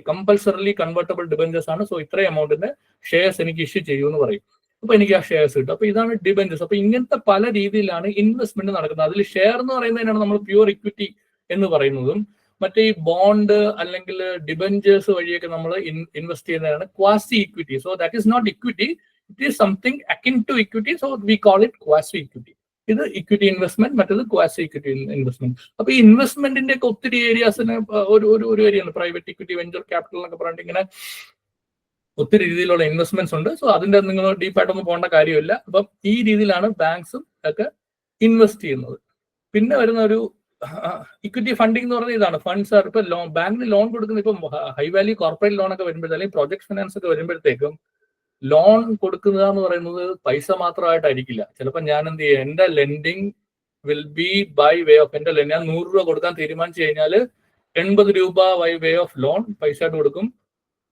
കമ്പൾസറിലി കൺവേർട്ടബിൾ ഡിബഞ്ചേഴ്സ് ആണ്, സോ ഇത്രയും എമൗണ്ടിന്റെ ഷെയർസ് എനിക്ക് ഇഷ്യൂ ചെയ്യുമെന്ന് പറയും. അപ്പൊ എനിക്ക് ആ ഷെയർസ് കിട്ടും. അപ്പൊ ഇതാണ് ഡിബഞ്ചേഴ്സ്. അപ്പൊ ഇങ്ങനത്തെ പല രീതിയിലാണ് ഇൻവെസ്റ്റ്മെന്റ് നടക്കുന്നത്. അതിൽ ഷെയർ എന്ന് പറയുന്നതിനാണ് നമ്മൾ പ്യൂർ ഇക്വിറ്റി എന്ന് പറയുന്നതും, മറ്റേ ഈ ബോണ്ട് അല്ലെങ്കിൽ ഡിബഞ്ചേഴ്സ് വഴിയൊക്കെ നമ്മൾ ഇൻവെസ്റ്റ് ചെയ്യുന്നതാണ് quasi equity. So that is not equity, it is something akin to equity, so we call it quasi equity. ഇത് ഇക്വിറ്റി ഇൻവെസ്റ്റ്മെന്റ്, മറ്റേത് ക്വാസി ഇക്വിറ്റി ഇൻവെസ്റ്റ്മെന്റ്. അപ്പൊ ഈ ഇൻവെസ്റ്റ്മെന്റിന്റെ ഒക്കെ ഒത്തിരി ഏരിയാസിന് ഒരു ഏരിയയാണ് പ്രൈവറ്റ് ഇക്വിറ്റി, വെഞ്ചർ ക്യാപിറ്റൽ എന്നൊക്കെ പറഞ്ഞിട്ട് ഇങ്ങനെ ഒത്തിരി രീതിയിലുള്ള ഇൻവെസ്റ്റ്മെന്റ്സ് ഉണ്ട്. സോ അതിന്റെ നിങ്ങൾ ഡീപ്പായിട്ടൊന്നും പോകേണ്ട കാര്യമില്ല. അപ്പം ഈ രീതിയിലാണ് ബാങ്ക്സും ഒക്കെ ഇൻവെസ്റ്റ് ചെയ്യുന്നത്. പിന്നെ വരുന്ന ഒരു ഇക്വിറ്റി ഫണ്ടിങ് എന്ന് പറഞ്ഞാൽ ഇതാണ്. ഫണ്ട്സ് ആർ ഇപ്പൊ ബാങ്കിന് ലോൺ കൊടുക്കുന്ന, ഇപ്പം ഹൈ വാല്യൂ കോർപ്പറേറ്റ് ലോൺ ഒക്കെ വരുമ്പോഴത്തേക്കും, അല്ലെങ്കിൽ പ്രോജക്ട് ഫിനാൻസ് ഒക്കെ വരുമ്പോഴത്തേക്കും ലോൺ കൊടുക്കുക എന്ന് പറയുന്നത് പൈസ മാത്രമായിട്ടായിരിക്കില്ല. ചിലപ്പോൾ ഞാൻ എന്ത് ചെയ്യും, എന്റെ lending will be by way of, എന്റെ ഞാൻ 100 രൂപ കൊടുക്കാൻ തീരുമാനിച്ചു കഴിഞ്ഞാൽ 80 രൂപ ബൈ വേ ഓഫ് ലോൺ പൈസ ആയിട്ട് കൊടുക്കും,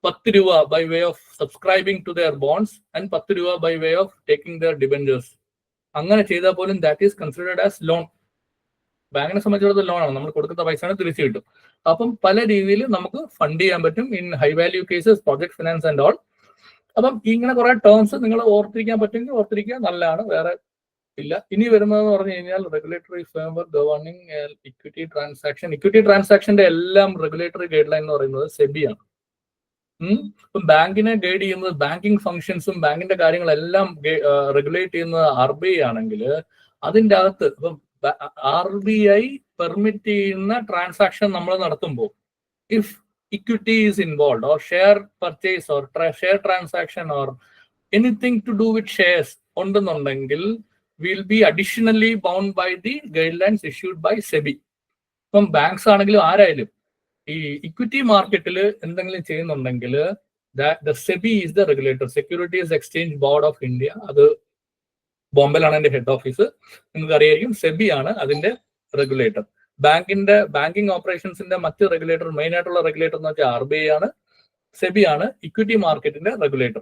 10 രൂപ by way of subscribing to their bonds and 10 രൂപ by way of taking their debentures. അങ്ങനെ ചെയ്താൽ പോലും that is considered as loan. ബാങ്കിനെ സംബന്ധിച്ചിടത്തോളം ലോണാണ്, നമ്മൾ കൊടുക്കുന്ന പൈസ തിരിച്ചു കിട്ടും. അപ്പം പല രീതിയിൽ നമുക്ക് ഫണ്ട് ചെയ്യാൻ പറ്റും in high value cases, project finance and all. അപ്പം ഇങ്ങനെ കുറെ ടേംസ് നിങ്ങൾ ഓർത്തിരിക്കാൻ പറ്റുമെങ്കിൽ ഓർത്തിരിക്കുക, നല്ലതാണ്, വേറെ ഇല്ല. ഇനി വരുന്നതെന്ന് പറഞ്ഞു കഴിഞ്ഞാൽ regulatory framework governing equity transaction. Equity ട്രാൻസാക്ഷന്റെ എല്ലാം റെഗുലേറ്ററി ഗൈഡ് ലൈൻ എന്ന് പറയുന്നത് സെബിയാണ്. ഇപ്പം ബാങ്കിനെ ഗൈഡ് ചെയ്യുന്നത്, ബാങ്കിങ് ഫംഗ്ഷൻസും ബാങ്കിന്റെ കാര്യങ്ങളെല്ലാം റെഗുലേറ്റ് ചെയ്യുന്നത് RBI ആണെങ്കിൽ, അതിൻ്റെ അകത്ത് ഇപ്പം RBI പെർമിറ്റ് ചെയ്യുന്ന ട്രാൻസാക്ഷൻ നമ്മൾ നടത്തുമ്പോൾ, if equity is involved or share purchase or share transaction or anything to do with shares ഉണ്ടെന്നുണ്ടെങ്കിൽ will be additionally bound by the guidelines issued by SEBI. ഇപ്പം ബാങ്ക്സ് ആണെങ്കിലും ആരായാലും ഈ ഇക്വിറ്റി മാർക്കറ്റിൽ എന്തെങ്കിലും ചെയ്യുന്നുണ്ടെങ്കിൽ the SEBI is the regulator, Securities Exchange Board of India. അത് ബോംബെയിലാണ് അതിന്റെ ഹെഡ് ഓഫീസ്, നിങ്ങൾക്ക് അറിയായിരിക്കും. SEBI ആണ് അതിന്റെ റെഗുലേറ്റർ. ബാങ്കിങ് ഓപ്പറേഷൻസിന്റെ മറ്റ് റെഗുലേറ്റർ, മെയിൻ ആയിട്ടുള്ള റെഗുലേറ്റർ എന്ന് വെച്ചാൽ RBI ആണ്. SEBI ആണ് ഇക്വിറ്റി മാർക്കറ്റിന്റെ റെഗുലേറ്റർ.